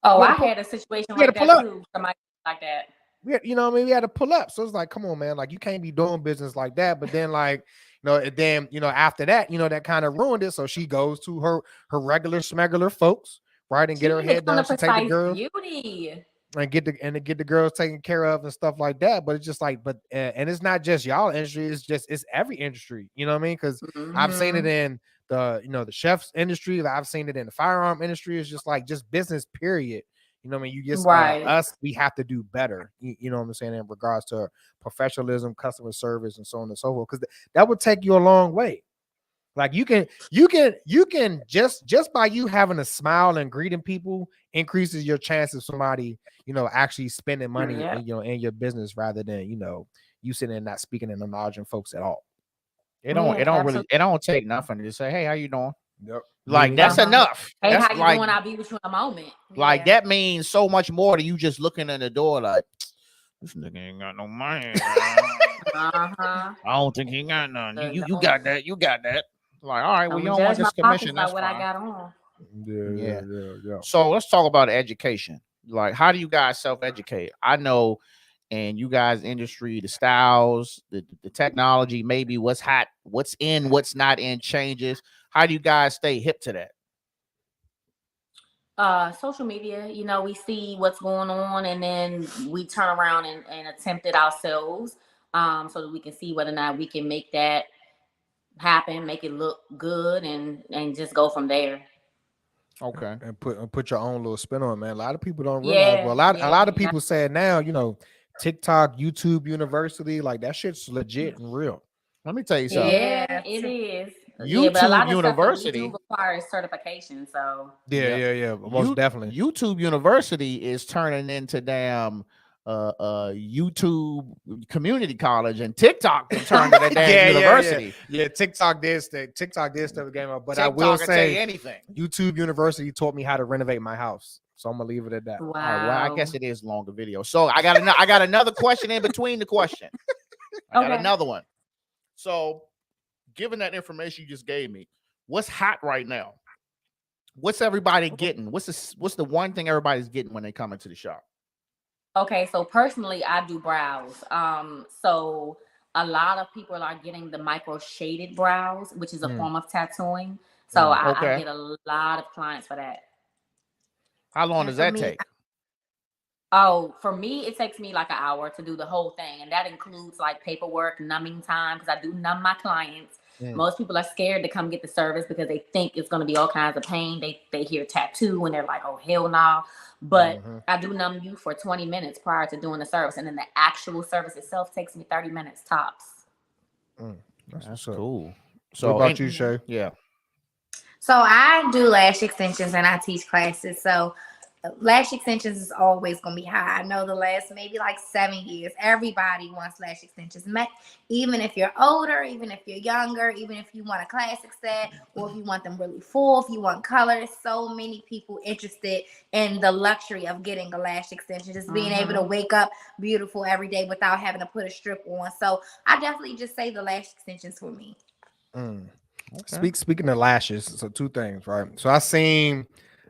[SPEAKER 5] Oh, I had a situation like that too. Somebody like that.
[SPEAKER 3] We had to pull up. So it's like, come on, man. Like you can't be doing business like that. But then after that, that kind of ruined it. So she goes to her regular smegular folks, right, and get her head done. She take the girls and get the girls taken care of and stuff like that. But it's just like, and it's not just y'all industry. It's every industry. You know what I mean? Because I've seen it in the chef's industry. I've seen it in the firearm industry. It's just business period. You know what I mean? You just we have to do better. You know what I'm saying, in regards to professionalism, customer service, and so on and so forth. Because that would take you a long way. Like you can just by you having a smile and greeting people increases your chance of somebody actually spending money in your business rather than you sitting and not speaking and acknowledging folks at all. It don't take nothing to say, hey, how you doing? Yep.
[SPEAKER 1] Like that's enough.
[SPEAKER 5] Hey,
[SPEAKER 1] that's
[SPEAKER 5] how you doing? I'll be with you in a moment.
[SPEAKER 1] Like that means so much more to you just looking in the door like this nigga ain't got no money. I don't think he got none. You got that. You got that. Like, all right, well, you don't want this commission. That's
[SPEAKER 5] what
[SPEAKER 1] fine.
[SPEAKER 5] I got on.
[SPEAKER 3] Yeah.
[SPEAKER 1] So let's talk about education. Like, how do you guys self-educate? I know in you guys' industry, the styles, the technology, maybe what's hot, what's in, what's not in changes. How do you guys stay hip to that?
[SPEAKER 5] Social media, we see what's going on and then we turn around and attempt it ourselves so that we can see whether or not we can make that happen, make it look good and just go from there.
[SPEAKER 1] Okay.
[SPEAKER 3] And put your own little spin on it, man. A lot of people don't realize. Well, a lot of people say it now, TikTok, YouTube University, like that shit's legit and real.
[SPEAKER 1] Let me tell you something.
[SPEAKER 5] Yeah, it is.
[SPEAKER 1] YouTube
[SPEAKER 5] but a lot of
[SPEAKER 1] University
[SPEAKER 5] stuff that we do requires certification. So
[SPEAKER 3] yeah, most definitely.
[SPEAKER 1] YouTube University is turning into damn YouTube community college, and TikTok turned into damn university.
[SPEAKER 3] Yeah, TikTok did stuff game up, but
[SPEAKER 1] TikTok
[SPEAKER 3] I will say
[SPEAKER 1] anything.
[SPEAKER 3] YouTube University taught me how to renovate my house. So I'm gonna leave it at that.
[SPEAKER 5] Wow.
[SPEAKER 1] All right, well, I guess it is longer video. So I got another question in between the question. I got another one. So, given that information you just gave me, what's hot right now? What's everybody getting? What's the one thing everybody's getting when they come into the shop?
[SPEAKER 5] Okay, so personally, I do brows. So a lot of people are getting the micro shaded brows, which is a form of tattooing. So I get a lot of clients for that.
[SPEAKER 1] How long does that take?
[SPEAKER 5] Oh, for me, it takes me like an hour to do the whole thing. And that includes like paperwork, numbing time, because I do numb my clients. Most people are scared to come get the service because they think it's going to be all kinds of pain. They hear tattoo and they're like, oh, hell no. But I do numb you for 20 minutes prior to doing the service. And then the actual service itself takes me 30 minutes tops.
[SPEAKER 1] That's cool.
[SPEAKER 3] So what about you, Chae?
[SPEAKER 1] Yeah.
[SPEAKER 4] So I do lash extensions and I teach classes. So lash extensions is always going to be high. I know the last maybe like 7 years, everybody wants lash extensions. Even if you're older, even if you're younger, even if you want a classic set, or if you want them really full, if you want colors, so many people interested in the luxury of getting a lash extension, just being able to wake up beautiful every day without having to put a strip on. So I definitely just say the lash extensions for me.
[SPEAKER 3] Speaking of lashes, so two things, right? So I seen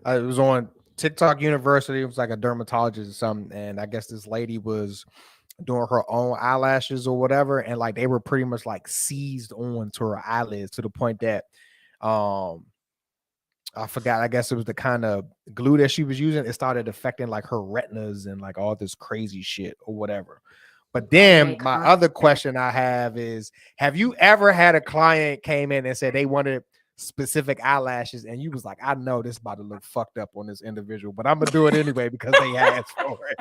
[SPEAKER 3] it was on TikTok University. It was like a dermatologist or something, and I guess this lady was doing her own eyelashes or whatever, and like they were pretty much like seized on to her eyelids to the point that I forgot, I guess it was the kind of glue that she was using, it started affecting like her retinas and like all this crazy shit or whatever. But then my other question I have is, have you ever had a client came in and said they wanted specific eyelashes and you was like, I know this about to look fucked up on this individual, but I'm gonna do it anyway because they asked for it?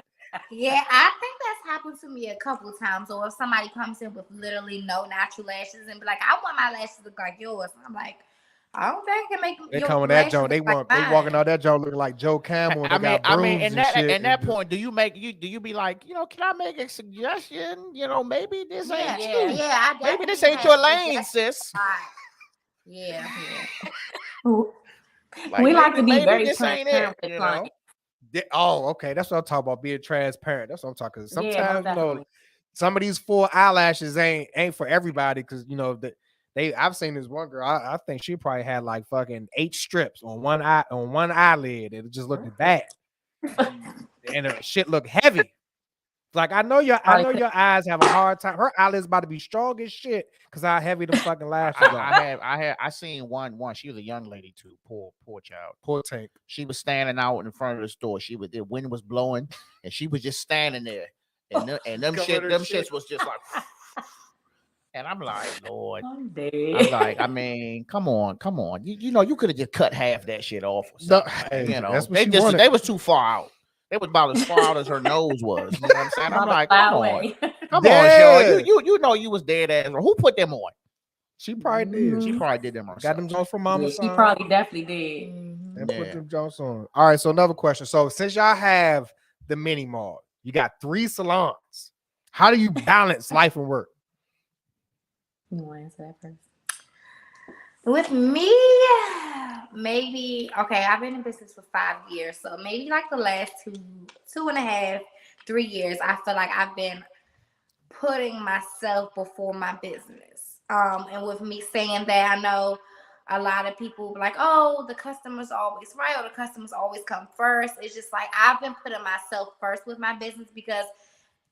[SPEAKER 4] Yeah, I think that's happened to me a couple of times. Or if somebody comes in with literally no natural lashes and be like, I want my lashes to look like yours. I'm like, I don't think I can make
[SPEAKER 3] they come with that joint. They walking out that joint looking like Joe Camel. And
[SPEAKER 1] in that point, do you be like, can I make a suggestion? Maybe this ain't you.
[SPEAKER 4] Yeah,
[SPEAKER 1] maybe this ain't your lane, sis.
[SPEAKER 4] Yeah.
[SPEAKER 5] We like to be very transparent with clients.
[SPEAKER 3] Oh, okay. That's what I'm talking about. Being transparent. That's what I'm talking about. Sometimes some of these full eyelashes ain't for everybody because I've seen this one girl. I think she probably had like fucking 8 strips on one eyelid. It just looked bad, and her shit looked heavy. Like I know your eyes have a hard time. Her eyelids about to be strong as shit because how heavy the fucking lashes are.
[SPEAKER 1] I seen one. She was a young lady too. Poor child.
[SPEAKER 3] Poor tank.
[SPEAKER 1] She was standing out in front of the store. The wind was blowing, and she was just standing there. And them shits was just like. And I'm like, Lord. I'm like, I mean, come on. You could have just cut half that shit off. Or something. They was too far out. They was about as far out as her nose was. You know what I'm saying? I'm like, come on, Sean. You was dead ass. Who put them on?
[SPEAKER 3] She probably did.
[SPEAKER 1] She probably did them herself.
[SPEAKER 3] Got them Jones from Mama.
[SPEAKER 5] She probably definitely did.
[SPEAKER 3] And put them Jones on. All right. So another question. So since y'all have the mini mall, you got 3 salons. How do you balance life and work?
[SPEAKER 5] You want to answer that first?
[SPEAKER 4] With me, maybe, I've been in business for 5 years. So maybe like the last 2.5, 3 years, I feel like I've been putting myself before my business. And with me saying that, I know a lot of people be like, oh, the customer's always right, or the customers always come first. It's just like I've been putting myself first with my business because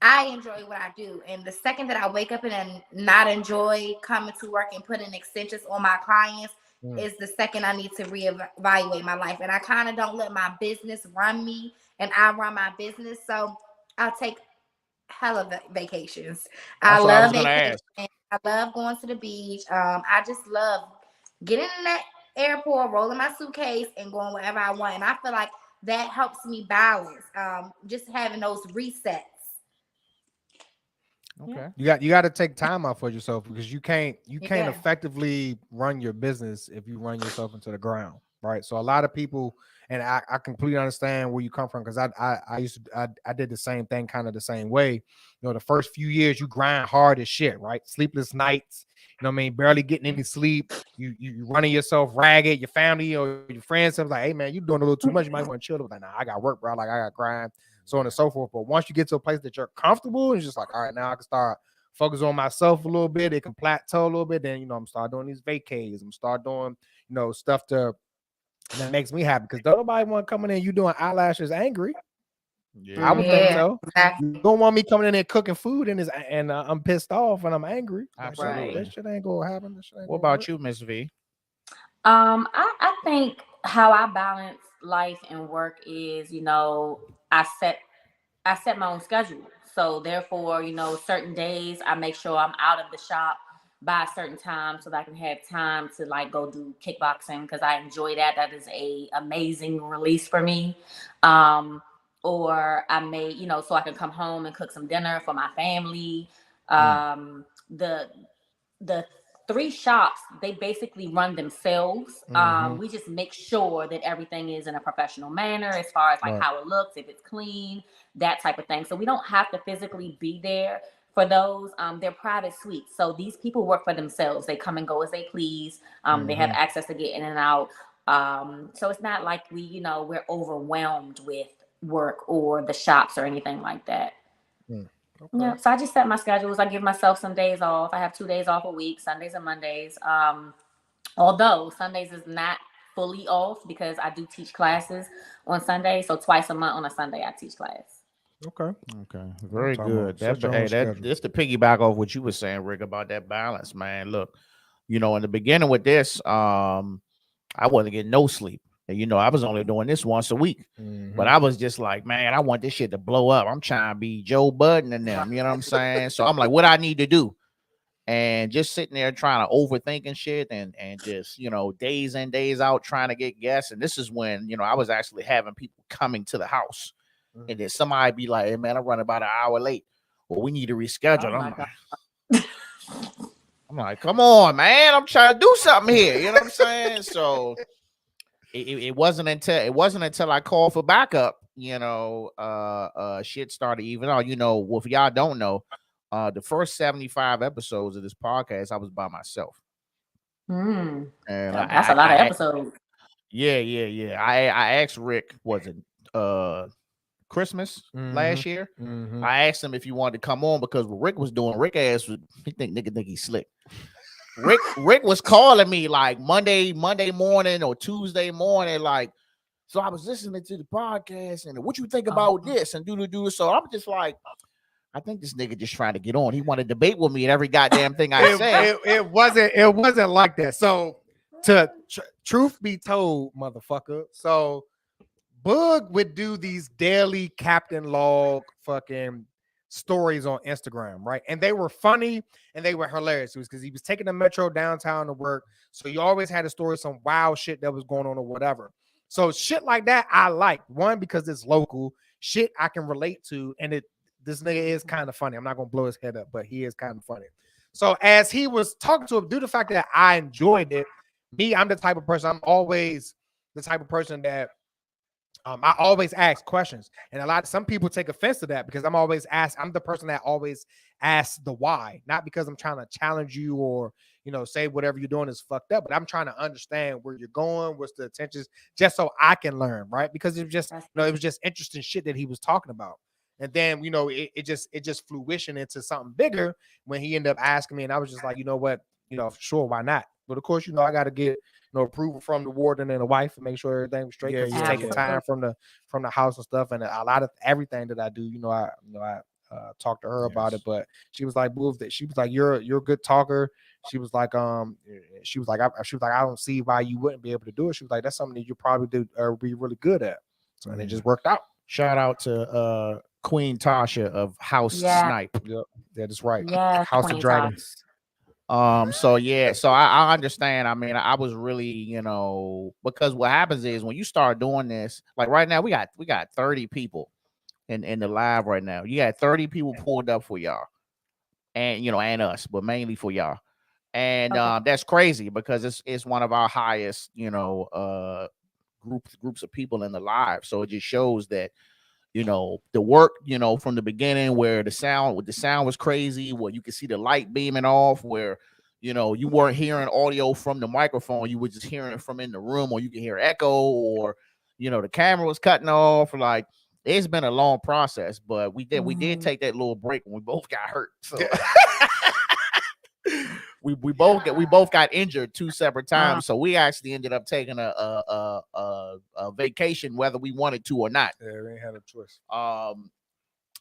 [SPEAKER 4] I enjoy what I do. And the second that I wake up and not enjoy coming to work and putting extensions on my clients is the second I need to reevaluate my life. And I kind of don't let my business run me and I run my business. So I'll take hella vacations. I love vacations. I love going to the beach. I just love getting in that airport, rolling my suitcase and going wherever I want. And I feel like that helps me balance. Just having those resets.
[SPEAKER 1] Okay.
[SPEAKER 3] You got to take time out for yourself because you can't effectively run your business if you run yourself into the ground. right? So a lot of people, and I completely understand where you come from, because I did the same thing, kind of the same way. You know, the first few years you grind hard as shit, right? Sleepless nights, you know what I mean? Barely getting any sleep. You running yourself ragged. Your family or your friends are like, hey man, you doing a little too much. You might want to chill. Like, nah, I got work, bro. Like I got grind, so on and so forth. But once you get to a place that you're comfortable, it's just like, all right, now I can start focus on myself a little bit. It can plateau a little bit. Then, you know, I'm start doing these vacays. I'm start doing, you know, stuff that makes me happy, because don't nobody want coming in you doing eyelashes angry.
[SPEAKER 1] Yeah.
[SPEAKER 3] I would think
[SPEAKER 4] Yeah,
[SPEAKER 3] so.
[SPEAKER 4] exactly.
[SPEAKER 3] You don't want me coming in there cooking food and I'm pissed off and I'm angry.
[SPEAKER 1] Absolutely.
[SPEAKER 3] That shit ain't gonna happen.
[SPEAKER 1] What about you, Miss V?
[SPEAKER 5] I think how I balance life and work is, you know, I set my own schedule. So therefore, you know, certain days I make sure I'm out of the shop by a certain time so that I can have time to like go do kickboxing, because I enjoy that. That is a amazing release for me. Or I may, you know, so I can come home and cook some dinner for my family. The the three shops, they basically run themselves. We just make sure that everything is in a professional manner as far as like how it looks, if it's clean, that type of thing. So we don't have to physically be there for those. They're private suites, so these people work for themselves. They come and go as they please. They have access to get in and out. So it's not like we're overwhelmed with work or the shops or anything like that. Okay. Yeah, so I just set my schedules. I give myself some days off. I have 2 days off a week, Sundays and Mondays. Although Sundays is not fully off because I do teach classes on Sunday. So twice a month on a Sunday, I teach class.
[SPEAKER 3] Okay.
[SPEAKER 1] Very good. That's to piggyback off what you were saying, Rick, about that balance, man. Look, in the beginning with this, I wasn't getting no sleep. And, I was only doing this once a week, but I was just like, man, I want this shit to blow up. I'm trying to be Joe Budden and them, you know what I'm saying? So I'm like, what I need to do? And just sitting there trying to overthinking shit and just, days in, days out trying to get guests. And this is when, I was actually having people coming to the house. And then somebody be like, hey, man, I'm running about an hour late. Well, we need to reschedule. I'm like, come on, man. I'm trying to do something here. You know what I'm saying? So it wasn't until I called for backup, shit started even out. Well, if y'all don't know, the first 75 episodes of this podcast, I was by myself.
[SPEAKER 5] And that's a lot of episodes.
[SPEAKER 1] Yeah. I asked Rick, was it Christmas last year? I asked him if he wanted to come on because what Rick was doing, Rick asked, he think he's slick. Rick was calling me like Monday morning or Tuesday morning, like, so I was listening to the podcast and what you think about this and do. So I'm just like, I think this nigga just trying to get on. He want to debate with me and every goddamn thing I say.
[SPEAKER 3] It wasn't like that. So truth be told, motherfucker. So Boog would do these daily Captain Log fucking stories on Instagram, right? And they were funny and they were hilarious. It was because he was taking the metro downtown to work. So you always had a story, some wild shit that was going on or whatever. So shit like that, I like. One, because it's local. Shit I can relate to. And this nigga is kind of funny. I'm not going to blow his head up, but he is kind of funny. So as he was talking to him, due to the fact that I enjoyed it, I'm the type of person, I'm always the type of person that I always ask questions, and some people take offense to that because I'm the person that always asks the why, not because I'm trying to challenge you or, say whatever you're doing is fucked up, but I'm trying to understand where you're going, what's the intentions, just so I can learn, right? Because it was just interesting shit that he was talking about. And then, it just fruition into something bigger when he ended up asking me, and I was just like, you know what, sure, why not? But of course, I got to get approval from the warden and the wife to make sure everything was straight. Because he's taking time from the house and stuff, and a lot of everything that I do, I talked to her about it. But she was like, she was like, you're a good talker. She was like, I don't see why you wouldn't be able to do it. She was like, that's something that you probably do be really good at. So and it just worked out.
[SPEAKER 1] Shout out to Queen Tasha of House Snipe.
[SPEAKER 3] Yep, that is right.
[SPEAKER 5] Yeah,
[SPEAKER 3] House of Dragons.
[SPEAKER 1] So I understand. I mean, I was really, because what happens is when you start doing this, like right now, we got 30 people in the live right now. You got 30 people pulled up for y'all, and and us, but mainly for y'all. And that's crazy because it's one of our highest, you know, groups of people in the live. So it just shows that, you know, the work, you know, from the beginning where the sound was crazy, where you could see the light beaming off, where, you know, you weren't hearing audio from the microphone, you were just hearing it from in the room, or you can hear echo, or, you know, the camera was cutting off. Like, it's been a long process, but we did take that little break when we both got hurt. So we both got injured 2 separate times, so we actually ended up taking a vacation whether we wanted to or not.
[SPEAKER 3] Yeah, we ain't had a choice.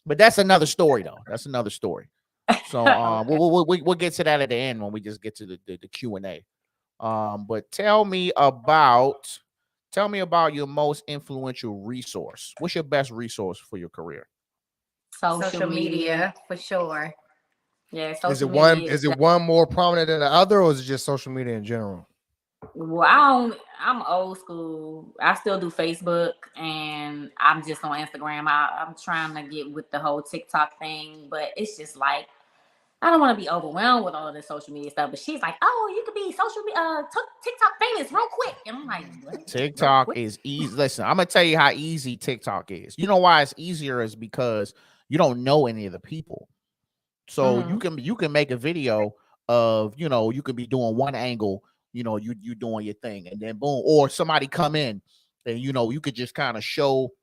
[SPEAKER 1] But that's another story, though. That's another story. So we'll get to that at the end when we just get to the Q&A. But tell me about your most influential resource. What's your best resource for your career?
[SPEAKER 4] Social media, for sure.
[SPEAKER 5] Yeah,
[SPEAKER 3] is it one more prominent than the other, or is it just social media in general?
[SPEAKER 5] Well, I'm old school. I still do Facebook, and I'm just on Instagram. I'm trying to get with the whole TikTok thing, but it's just like, I don't want to be overwhelmed with all of this social media stuff. But she's like, "Oh, you could be TikTok famous real quick," and I'm like, "What?"
[SPEAKER 1] TikTok is easy. Listen, I'm gonna tell you how easy TikTok is. You know why it's easier is because you don't know any of the people. So you can make a video of, you know, you could be doing one angle, you know, you doing your thing, and then boom, or somebody come in and, you know, you could just kind of show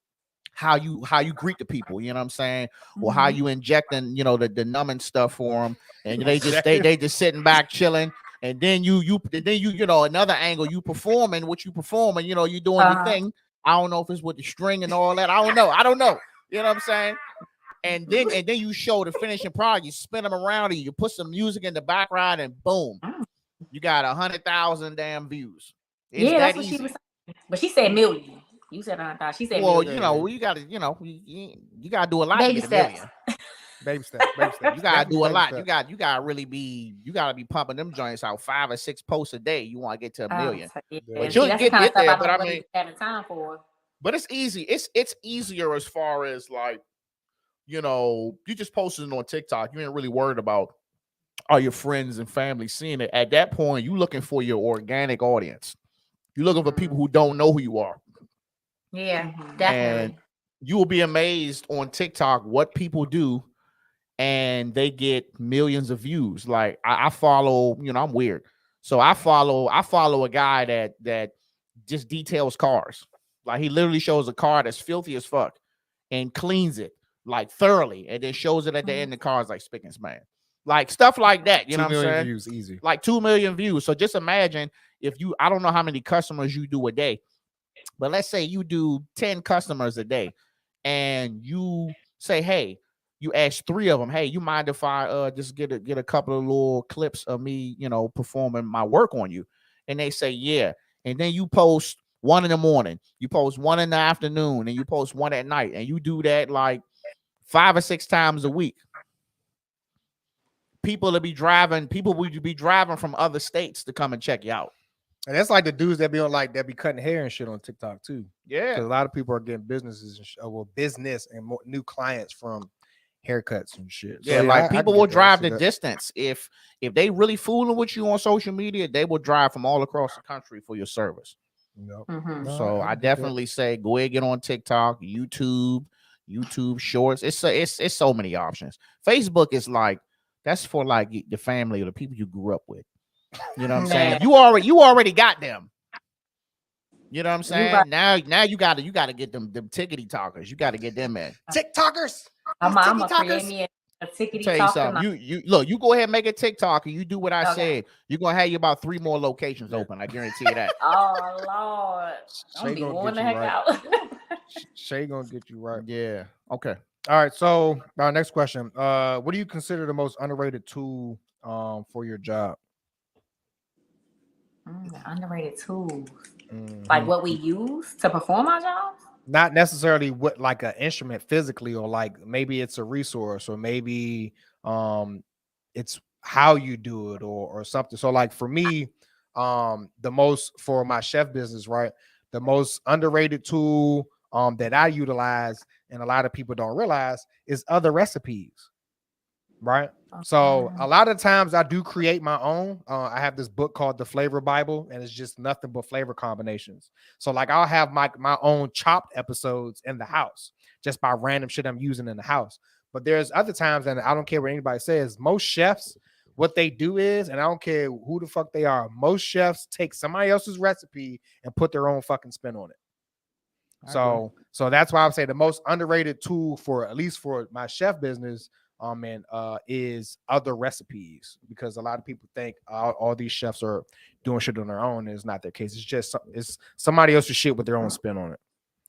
[SPEAKER 1] how you greet the people, you know what I'm saying, or how you injecting, you know, the numbing stuff for them, and they just sitting back chilling, and then you know, another angle, you performing what you performing, you know, you doing your thing. I don't know if it's with the string and all that. I don't know. You know what I'm saying? And then you show the finishing product. You spin them around, and you put some music in the background, and boom, you got 100,000 damn views. It's
[SPEAKER 5] that's
[SPEAKER 1] what
[SPEAKER 5] easy. She was saying. But she said million. You said 100,000. She said
[SPEAKER 1] well,
[SPEAKER 5] million.
[SPEAKER 1] you know, you gotta, you know, you gotta do a lot
[SPEAKER 4] Baby
[SPEAKER 1] to get a million.
[SPEAKER 3] Baby steps.
[SPEAKER 1] You gotta do a lot. You gotta really be. You gotta be pumping them joints out 5 or 6 posts a day. You want to get to a million. But you'll get there. But I mean,
[SPEAKER 5] having time for.
[SPEAKER 1] But it's easy. It's easier as far as, like, you know, you just posted it on TikTok. You ain't really worried about all your friends and family seeing it. At that point, you looking for your organic audience. You're looking for people who don't know who you are.
[SPEAKER 4] Yeah, definitely.
[SPEAKER 1] And you will be amazed on TikTok what people do, and they get millions of views. Like, I follow, you know, I'm weird. So I follow a guy that just details cars. Like, he literally shows a car that's filthy as fuck and cleans it, like, thoroughly, and then shows it at the end. The car's like spick and span, like stuff like that. You know what I'm saying?
[SPEAKER 3] Views, easy.
[SPEAKER 1] Like 2 million views. So just imagine if I don't know how many customers you do a day, but let's say you do 10 customers a day, and you say, hey, you ask 3 of them, hey, you mind if I just get a couple of little clips of me, you know, performing my work on you? And they say, yeah. And then you post 1 in the morning, you post 1 in the afternoon, and you post 1 at night, and you do that like 5 or 6 times a week. People will be driving from other states to come and check you out.
[SPEAKER 3] And that's like the dudes that be on, like, that be cutting hair and shit on TikTok too.
[SPEAKER 1] Yeah,
[SPEAKER 3] because a lot of people are getting business and more new clients from haircuts and shit. So,
[SPEAKER 1] yeah, like people will drive the distance. If they really fooling with you on social media, they will drive from all across the country for your service.
[SPEAKER 3] Yep.
[SPEAKER 1] So I definitely say go ahead, get on TikTok, YouTube Shorts. It's so many options. Facebook is like, that's for like the family or the people you grew up with. You know what I'm saying? You already got them. You know what I'm saying? Right. Now you gotta get them tickety talkers. You gotta get them in.
[SPEAKER 3] TikTokers.
[SPEAKER 5] I'm gonna create me a tickety talker.
[SPEAKER 1] Tell you something. You look, you go ahead and make a TikTok and you do what I said. You're gonna have you about 3 more locations open. I guarantee you that.
[SPEAKER 5] Oh Lord. I'm be worn the heck out.
[SPEAKER 3] Chae gonna get you right.
[SPEAKER 1] Yeah. Okay.
[SPEAKER 3] All right. So our next question. What do you consider the most underrated tool for your job?
[SPEAKER 5] Underrated tools. Like what we use to perform our jobs?
[SPEAKER 3] Not necessarily what, like, an instrument physically, or like maybe it's a resource, or maybe it's how you do it, or something. So like for me, the most, for my chef business, right, the most underrated tool that I utilize and a lot of people don't realize is other recipes. right? So a lot of times I do create my own. I have this book called The Flavor Bible, and it's just nothing but flavor combinations. So like I'll have my own chopped episodes in the house just by random shit I'm using in the house. But there's other times, and I don't care what anybody says, most chefs, what they do is, and I don't care who the fuck they are, most chefs take somebody else's recipe and put their own fucking spin on it. So that's why I would say the most underrated tool for, at least for my chef business, is other recipes, because a lot of people think all these chefs are doing shit on their own, and it's not their case. It's just somebody else's shit with their own spin on it.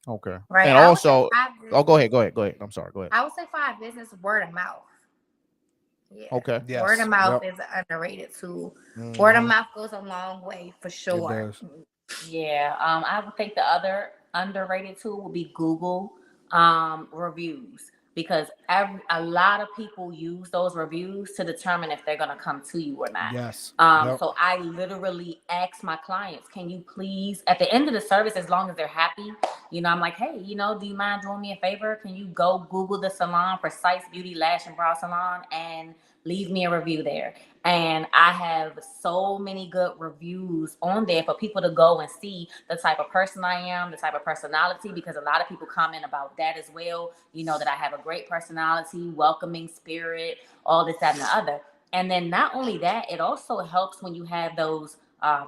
[SPEAKER 1] Okay.
[SPEAKER 4] Right.
[SPEAKER 1] And also, go ahead. I'm sorry. Go ahead.
[SPEAKER 4] I would say for our business, word of mouth. Yeah.
[SPEAKER 1] Okay.
[SPEAKER 3] Yes.
[SPEAKER 4] Word of mouth is an underrated tool. Word of mouth goes a long way for sure.
[SPEAKER 5] Yeah. I would think the other underrated tool would be Google reviews, because a lot of people use those reviews to determine if they're going to come to you or not.
[SPEAKER 3] Yes.
[SPEAKER 5] So I literally ask my clients, can you please, at the end of the service, as long as they're happy, I'm like, hey, do you mind doing me a favor? Can you go Google the salon, Precise Beauty Lash and Brow Salon, and leave me a review there? And I have so many good reviews on there for people to go and see the type of person I am, the type of personality, because a lot of people comment about that as well. That I have a great personality, welcoming spirit, all this, that, and the other. And then not only that, it also helps when you have those a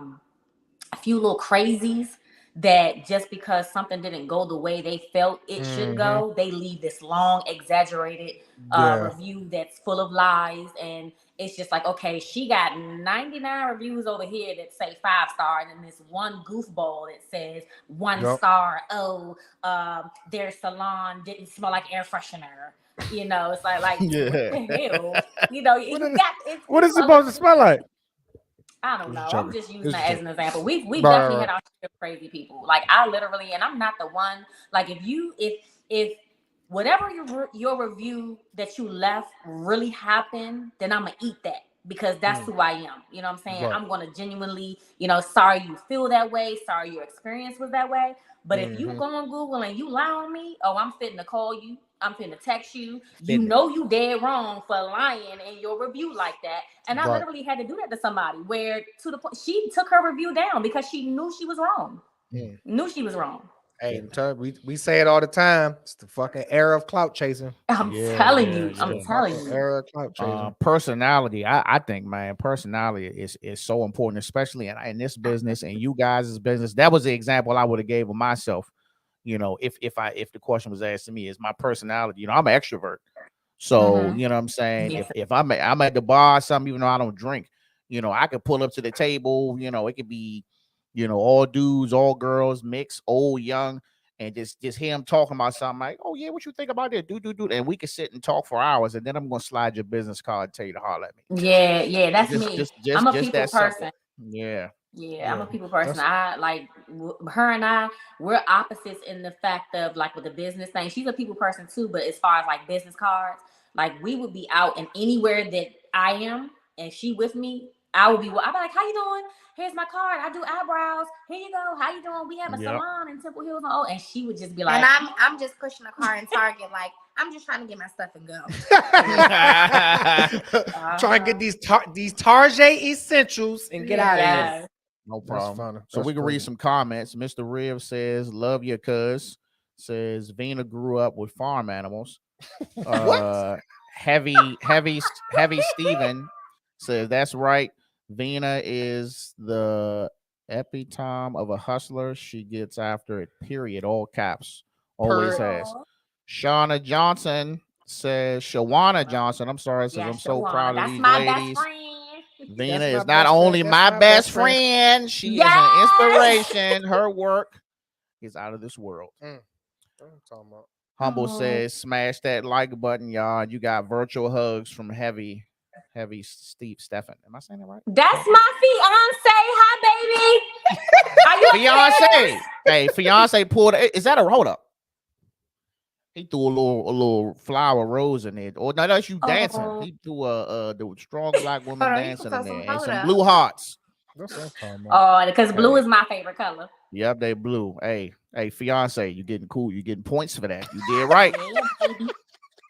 [SPEAKER 5] few little crazies that just because something didn't go the way they felt it should go, they leave this long, exaggerated review that's full of lies. And it's just like, okay, she got 99 reviews over here that say 5-star, and then this one goofball that says 1 star. Oh, their salon didn't smell like air freshener. It's like what the hell?
[SPEAKER 3] What is it supposed to smell like?
[SPEAKER 5] I don't know. I'm just using that as an example. We've definitely had our share of crazy people. Like I literally, and I'm not the one. Like if whatever your review that you left really happened, then I'm gonna eat that, because that's who I am. You know what I'm saying? Right. I'm gonna genuinely, sorry you feel that way. Sorry your experience was that way. But if you go on Google and you lie on me, I'm fitting to call you. I'm finna text you. You dead wrong for lying in your review like that. And I literally had to do that to somebody, where to the point she took her review down because she knew she was wrong. Knew she was wrong.
[SPEAKER 3] Hey, we say it all the time. It's the fucking era of clout chasing.
[SPEAKER 5] I'm telling you.
[SPEAKER 3] Era of clout chasing.
[SPEAKER 1] Personality. I think, man, personality is so important, especially in this business and you guys' business. That was the example I would have gave of myself. If the question was asked to me, is my personality, I'm an extrovert. So, you know what I'm saying? Yeah. If I'm at the bar or something, even though I don't drink, I could pull up to the table, it could be, all dudes, all girls, mixed, old, young, and just hear him talking about something like, oh yeah, what you think about that? Do. And we can sit and talk for hours, and then I'm going to slide your business card and tell you to holler at me.
[SPEAKER 5] Yeah, that's me. I'm a people person.
[SPEAKER 1] Yeah,
[SPEAKER 5] I'm a people person. I like her and I, we're opposites in the fact of like with the business thing. She's a people person too, but as far as like business cards, like we would be out and anywhere that I am and she with me, I'd be like, how you doing? Here's my card. I do eyebrows. Here you go. How you doing? We have a salon in Temple Hills. And she would just be like,
[SPEAKER 4] and I'm just pushing a car in Target, like I'm just trying to get my stuff and go.
[SPEAKER 3] Trying to get these Target essentials and get out of here.
[SPEAKER 1] No problem. So we can read some comments. Mr. Riv says, love your cuz. Says Vina grew up with farm animals. Heavy Steven says, that's right. Vina is the epitome of a hustler. She gets after it, period. All caps. Always has. Shawana Johnson says, I'm sorry. Says, I'm so proud of these ladies. Vina is not only my best friend, she is an inspiration. Her work is out of this world. Humble says, smash that like button, y'all. You got virtual hugs from Heavy Steve Stephan. Am I saying that right?
[SPEAKER 5] That's my fiance. Hi, baby.
[SPEAKER 1] Fiance. Hey, fiance pulled. Is that a hold up? He threw a little flower rose in there. Oh, no, that's you dancing. He threw the strong black woman dancing in there and some blue hearts.
[SPEAKER 5] Because blue is my favorite color.
[SPEAKER 1] Yep, they blue. Hey, fiance, you getting cool. You getting points for that. You did right.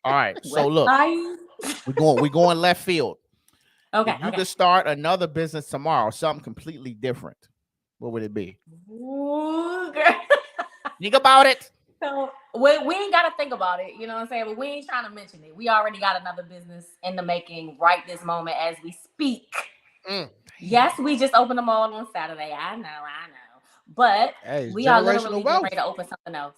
[SPEAKER 1] All right. So look. we going left field.
[SPEAKER 5] Okay.
[SPEAKER 1] If you could start another business tomorrow, something completely different, what would it be?
[SPEAKER 5] Ooh, girl.
[SPEAKER 1] Think about it.
[SPEAKER 5] So we ain't got to think about it, you know what I'm saying? But we ain't trying to mention it. We already got another business in the making right this moment as we speak. Yes, we just opened them all on Saturday. I know. But we are literally getting ready to open something else.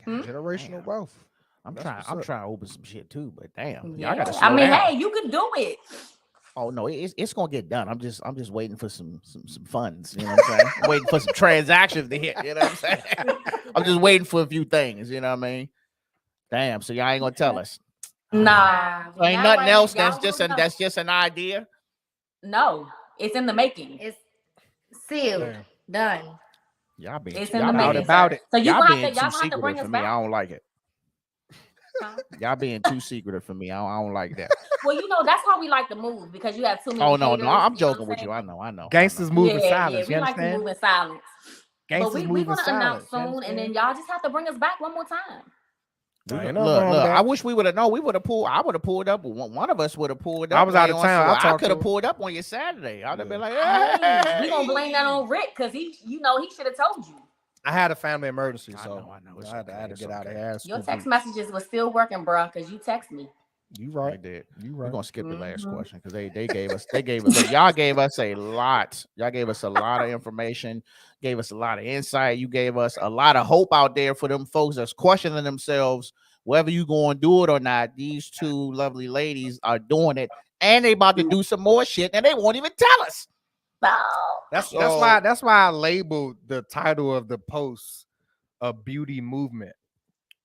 [SPEAKER 3] Generational wealth.
[SPEAKER 1] I'm trying to open some shit too, but damn,
[SPEAKER 5] Yeah.
[SPEAKER 1] y'all gotta slow down.
[SPEAKER 5] Hey, you can do it.
[SPEAKER 1] Oh no, it's gonna get done. I'm just waiting for some funds. You know what I'm saying? I'm waiting for some transactions to hit. You know what I'm saying? I'm just waiting for a few things. You know what I mean? Damn. So y'all ain't gonna tell us?
[SPEAKER 5] Nah.
[SPEAKER 1] So ain't nothing else. That's just an idea.
[SPEAKER 5] No, it's in the making.
[SPEAKER 4] It's sealed, done.
[SPEAKER 1] Y'all being
[SPEAKER 5] it's in the making
[SPEAKER 3] about it.
[SPEAKER 5] So
[SPEAKER 1] y'all being too
[SPEAKER 5] have to
[SPEAKER 1] secretive
[SPEAKER 5] bring
[SPEAKER 1] for
[SPEAKER 5] us
[SPEAKER 1] me.
[SPEAKER 5] back.
[SPEAKER 1] I don't like it.
[SPEAKER 5] Huh?
[SPEAKER 1] Y'all being too secretive for me. I don't like that.
[SPEAKER 5] Well, that's how we like to move because you have too many.
[SPEAKER 1] Oh no,
[SPEAKER 5] haters,
[SPEAKER 1] I'm joking with you. I know.
[SPEAKER 3] Gangsters move in silence.
[SPEAKER 5] We like to move in silence.
[SPEAKER 3] Gangsters
[SPEAKER 5] we're gonna announce soon, and then y'all just have to bring us back one more time.
[SPEAKER 1] Look, I wish we would have known. We would have pulled. I would have pulled up. One of us would have pulled up.
[SPEAKER 3] I was out of town.
[SPEAKER 1] I could have pulled up on your Saturday. I'd have been like,
[SPEAKER 5] hey, we gonna blame that on Rick because he should have told you.
[SPEAKER 3] I had a family emergency, so
[SPEAKER 1] I know.
[SPEAKER 3] I had to get out of here.
[SPEAKER 5] Your text messages were still working, bro, because you text me.
[SPEAKER 3] You right.
[SPEAKER 1] They did.
[SPEAKER 3] You right.
[SPEAKER 1] We're gonna skip the last question because they gave us. Look, y'all gave us a lot. Y'all gave us a lot of information. Gave us a lot of insight. You gave us a lot of hope out there for them folks that's questioning themselves whether you going to do it or not. These two lovely ladies are doing it, and they about to do some more shit, and they won't even tell us.
[SPEAKER 3] That's why I labeled the title of the post a beauty movement.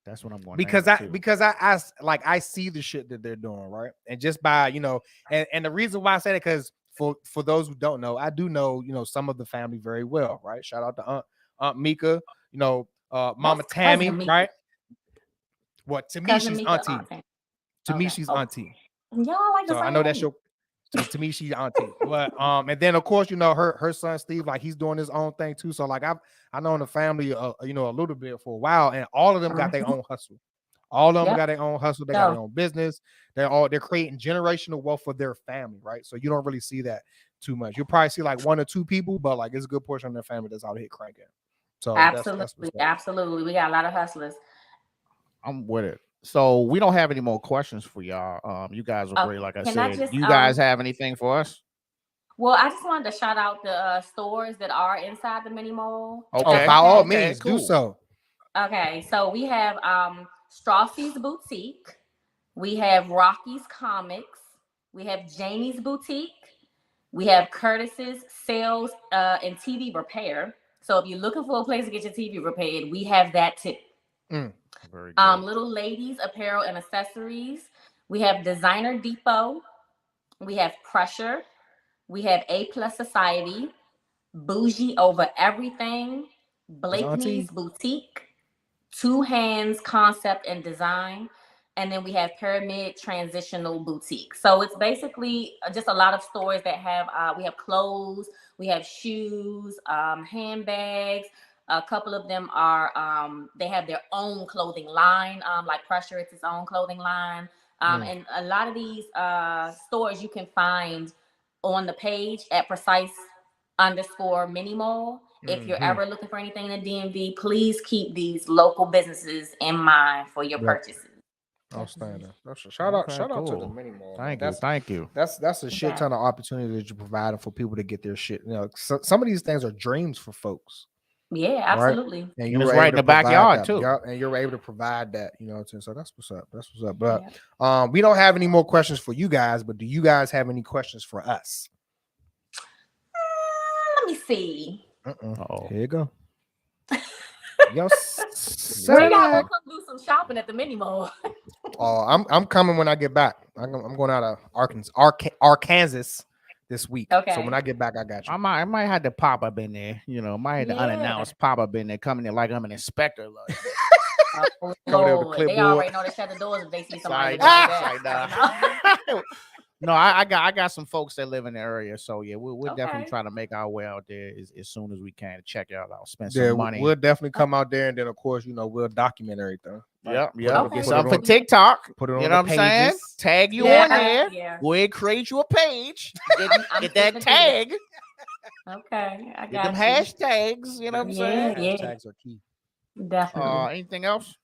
[SPEAKER 1] That's what I'm going
[SPEAKER 3] because I see the shit that they're doing, right? And just by and the reason why I say that because for those who don't know, I do know some of the family very well, right? Shout out to Aunt Mika, Mama Tammy, right? What to me she's auntie. To me she's auntie.
[SPEAKER 5] Y'all like the
[SPEAKER 3] so I know that's your. To me, she's auntie. But and then of course, her son Steve, like he's doing his own thing too. So like I known the family a little bit for a while, and all of them got their own hustle. All of them got their own hustle, they got their own business, they're creating generational wealth for their family, right? So you don't really see that too much. You'll probably see like one or two people, but like it's a good portion of their family that's out here cranking. So
[SPEAKER 5] absolutely. We got a lot of hustlers.
[SPEAKER 1] I'm with it. So we don't have any more questions for y'all. You guys are great. Like I said, you guys have anything for us?
[SPEAKER 5] Well, I just wanted to shout out the stores that are inside the mini mall.
[SPEAKER 3] Okay, by all means, do so.
[SPEAKER 5] Okay, so we have Strawsey's Boutique, we have Rocky's Comics, we have Janie's Boutique, we have Curtis's Sales and TV Repair. So if you're looking for a place to get your TV repaired, we have that too.
[SPEAKER 1] Very good.
[SPEAKER 5] Little Ladies Apparel and Accessories. We have Designer Depot. We have Pressure. We have A+ Society. Bougie Over Everything. Blakeney's Boutique. Two Hands Concept and Design. And then we have Pyramid Transitional Boutique. So it's basically just a lot of stores that have, we have clothes, we have shoes, handbags. A couple of them are, they have their own clothing line, like Pressure, it's its own clothing line. And a lot of these stores you can find on the page at precise_mini mall. If you're ever looking for anything in the DMV, please keep these local businesses in mind for your purchases.
[SPEAKER 3] Outstanding. Shout out to the mini mall.
[SPEAKER 1] Thank you.
[SPEAKER 3] That's a shit ton of opportunity that you're providing for people to get their shit. Some of these things are dreams for folks.
[SPEAKER 5] Yeah, absolutely.
[SPEAKER 3] Right?
[SPEAKER 1] And it's right in the backyard too.
[SPEAKER 3] And you're able to provide that, so that's what's up. But we don't have any more questions for you guys, but do you guys have any questions for us?
[SPEAKER 5] Let me see.
[SPEAKER 3] Here you go.
[SPEAKER 5] Yo, we're not gonna come do some shopping at the mini mall.
[SPEAKER 3] I'm coming when I get back. I'm going out of Arkansas this week.
[SPEAKER 5] Okay.
[SPEAKER 3] So when I get back, I got you.
[SPEAKER 1] I might have to pop up in there. Might have to unannounced pop up in there, coming in like I'm an inspector.
[SPEAKER 5] Like. They already know to shut the doors if they see somebody.
[SPEAKER 1] No, I got some folks that live in the area, so yeah, we're definitely trying to make our way out there as soon as we can to check y'all out, spend some money.
[SPEAKER 3] We'll definitely come out there, and then of course, we'll document everything.
[SPEAKER 1] Yep.
[SPEAKER 5] Okay.
[SPEAKER 1] Get something for TikTok.
[SPEAKER 3] Put it on
[SPEAKER 1] You
[SPEAKER 3] the
[SPEAKER 1] know what I'm saying?
[SPEAKER 3] pages.
[SPEAKER 1] Tag you
[SPEAKER 5] Yeah,
[SPEAKER 1] on there.
[SPEAKER 5] yeah.
[SPEAKER 1] Go ahead, create you a page.
[SPEAKER 5] I'm
[SPEAKER 1] Get that
[SPEAKER 5] thinking
[SPEAKER 1] tag.
[SPEAKER 5] Okay, I
[SPEAKER 1] Get them
[SPEAKER 5] got you.
[SPEAKER 1] hashtags. You know what I'm saying?
[SPEAKER 5] Yeah.
[SPEAKER 3] Hashtags are key.
[SPEAKER 5] Definitely.
[SPEAKER 1] Anything else?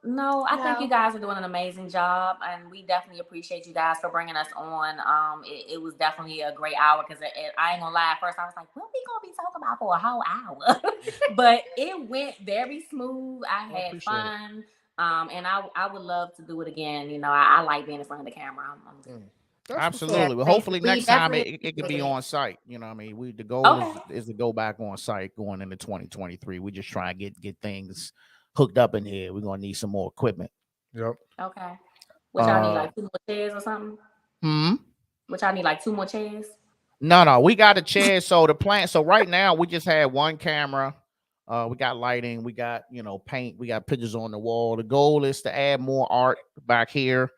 [SPEAKER 5] No, I think
[SPEAKER 4] No.
[SPEAKER 5] you guys are doing an amazing job, and we definitely appreciate you guys for bringing us on. It was definitely a great hour because I ain't gonna lie. At first, I was like, "What we gonna be talking about for a whole hour?" But it went very smooth. I had fun, and I would love to do it again. You know, I like being in front of the camera.
[SPEAKER 1] Absolutely. Well, hopefully next time it could be on site. You know what I mean? The goal is to go back on site going into 2023. We just try and get things hooked up in here. We're gonna need some more equipment.
[SPEAKER 3] Yep.
[SPEAKER 5] Okay. What y'all need, like 2 more chairs or something? What y'all need, like 2 more chairs?
[SPEAKER 1] No, we got a chair. So the plan. So right now we just had one camera. We got lighting. We got paint. We got pictures on the wall. The goal is to add more art back here.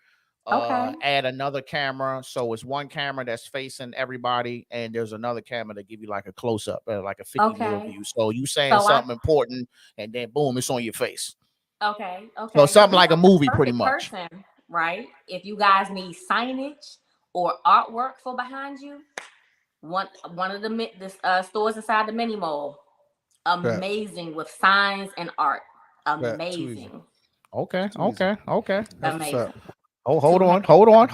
[SPEAKER 1] Add another camera, so it's one camera that's facing everybody, and there's another camera that give you like a close-up, like a 50 mil view. So you saying something important, and then boom, it's on your face.
[SPEAKER 5] Okay.
[SPEAKER 1] So something like a movie, pretty much.
[SPEAKER 5] Right? If you guys need signage or artwork for behind you, one of the stores inside the mini mall, amazing with signs and art. Amazing.
[SPEAKER 1] Okay.
[SPEAKER 5] Amazing.
[SPEAKER 1] Oh, hold on. No, not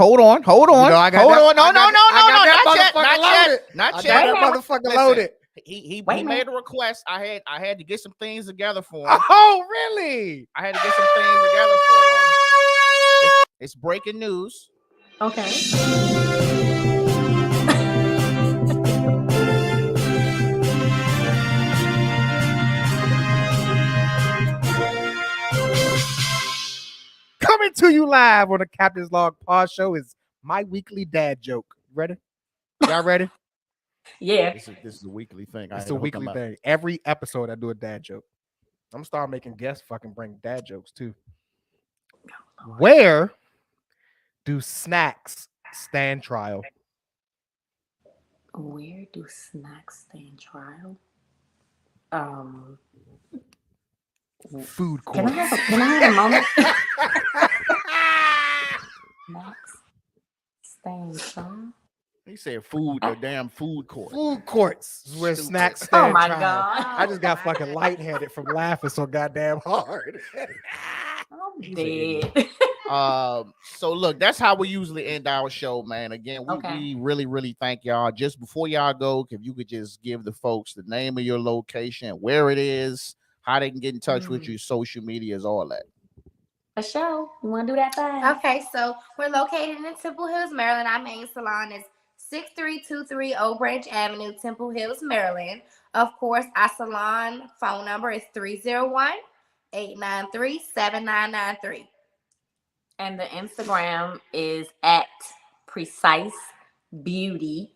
[SPEAKER 1] yet.
[SPEAKER 3] That motherfucker loaded.
[SPEAKER 1] He made a request. I had to get some things together for him.
[SPEAKER 3] Oh, really?
[SPEAKER 1] I had to get some things together for him. It's breaking news.
[SPEAKER 5] Okay.
[SPEAKER 3] Coming to you live on the Captain's Log Pod Show is my weekly dad joke. Ready? Y'all ready?
[SPEAKER 5] Yeah.
[SPEAKER 1] This is a weekly thing.
[SPEAKER 3] It's a weekly thing. Every episode I do a dad joke. I'm gonna start making guests fucking bring dad jokes too. Where do snacks stand trial?
[SPEAKER 5] Where do snacks stand trial?
[SPEAKER 3] Food court.
[SPEAKER 5] Can I have a moment? Snacks stand trial.
[SPEAKER 1] He said food, the damn food court.
[SPEAKER 3] Food courts is where snacks stand
[SPEAKER 5] Oh my
[SPEAKER 3] trial.
[SPEAKER 5] God.
[SPEAKER 3] I just got fucking lightheaded from laughing so goddamn hard.
[SPEAKER 5] I'm dead.
[SPEAKER 1] So look, that's how we usually end our show, man. Again, we really, really thank y'all. Just before y'all go, if you could just give the folks the name of your location, where it is, how they can get in touch with you, social medias, all that.
[SPEAKER 5] A show. You want to do that thing?
[SPEAKER 4] Okay, so we're located in Temple Hills, Maryland. Our main salon is 6323 Old Branch Avenue, Temple Hills, Maryland. Of course, our salon phone number is 301-893-7993.
[SPEAKER 5] And the Instagram is at @precisebeauty_.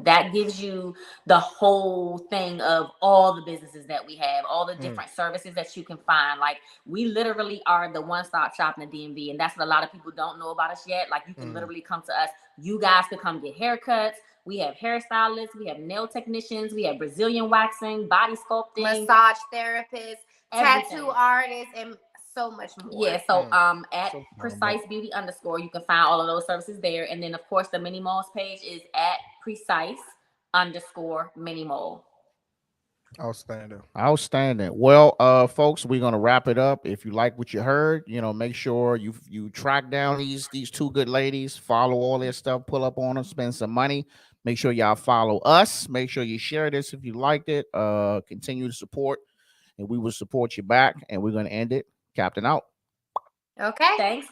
[SPEAKER 5] That gives you the whole thing of all the businesses that we have, all the different services that you can find. Like, we literally are the one-stop shop in the DMV, and that's what a lot of people don't know about us yet. Like, you can literally come to us. You guys could come get haircuts. We have hairstylists, we have nail technicians, we have Brazilian waxing, body sculpting,
[SPEAKER 4] massage therapists,
[SPEAKER 5] everything.
[SPEAKER 4] tattoo artists, and so much more.
[SPEAKER 5] Yeah, so at @precisebeauty_, you can find all of those services there. And then of course the mini malls page is at @precise_mini mall.
[SPEAKER 1] Outstanding. Well, folks, we're gonna wrap it up. If you like what you heard, make sure you track down these two good ladies, follow all their stuff, pull up on them, spend some money. Make sure y'all follow us. Make sure you share this if you liked it. Continue to support, and we will support you back. And we're gonna end it. Captain out.
[SPEAKER 4] Okay.
[SPEAKER 5] Thanks, guys.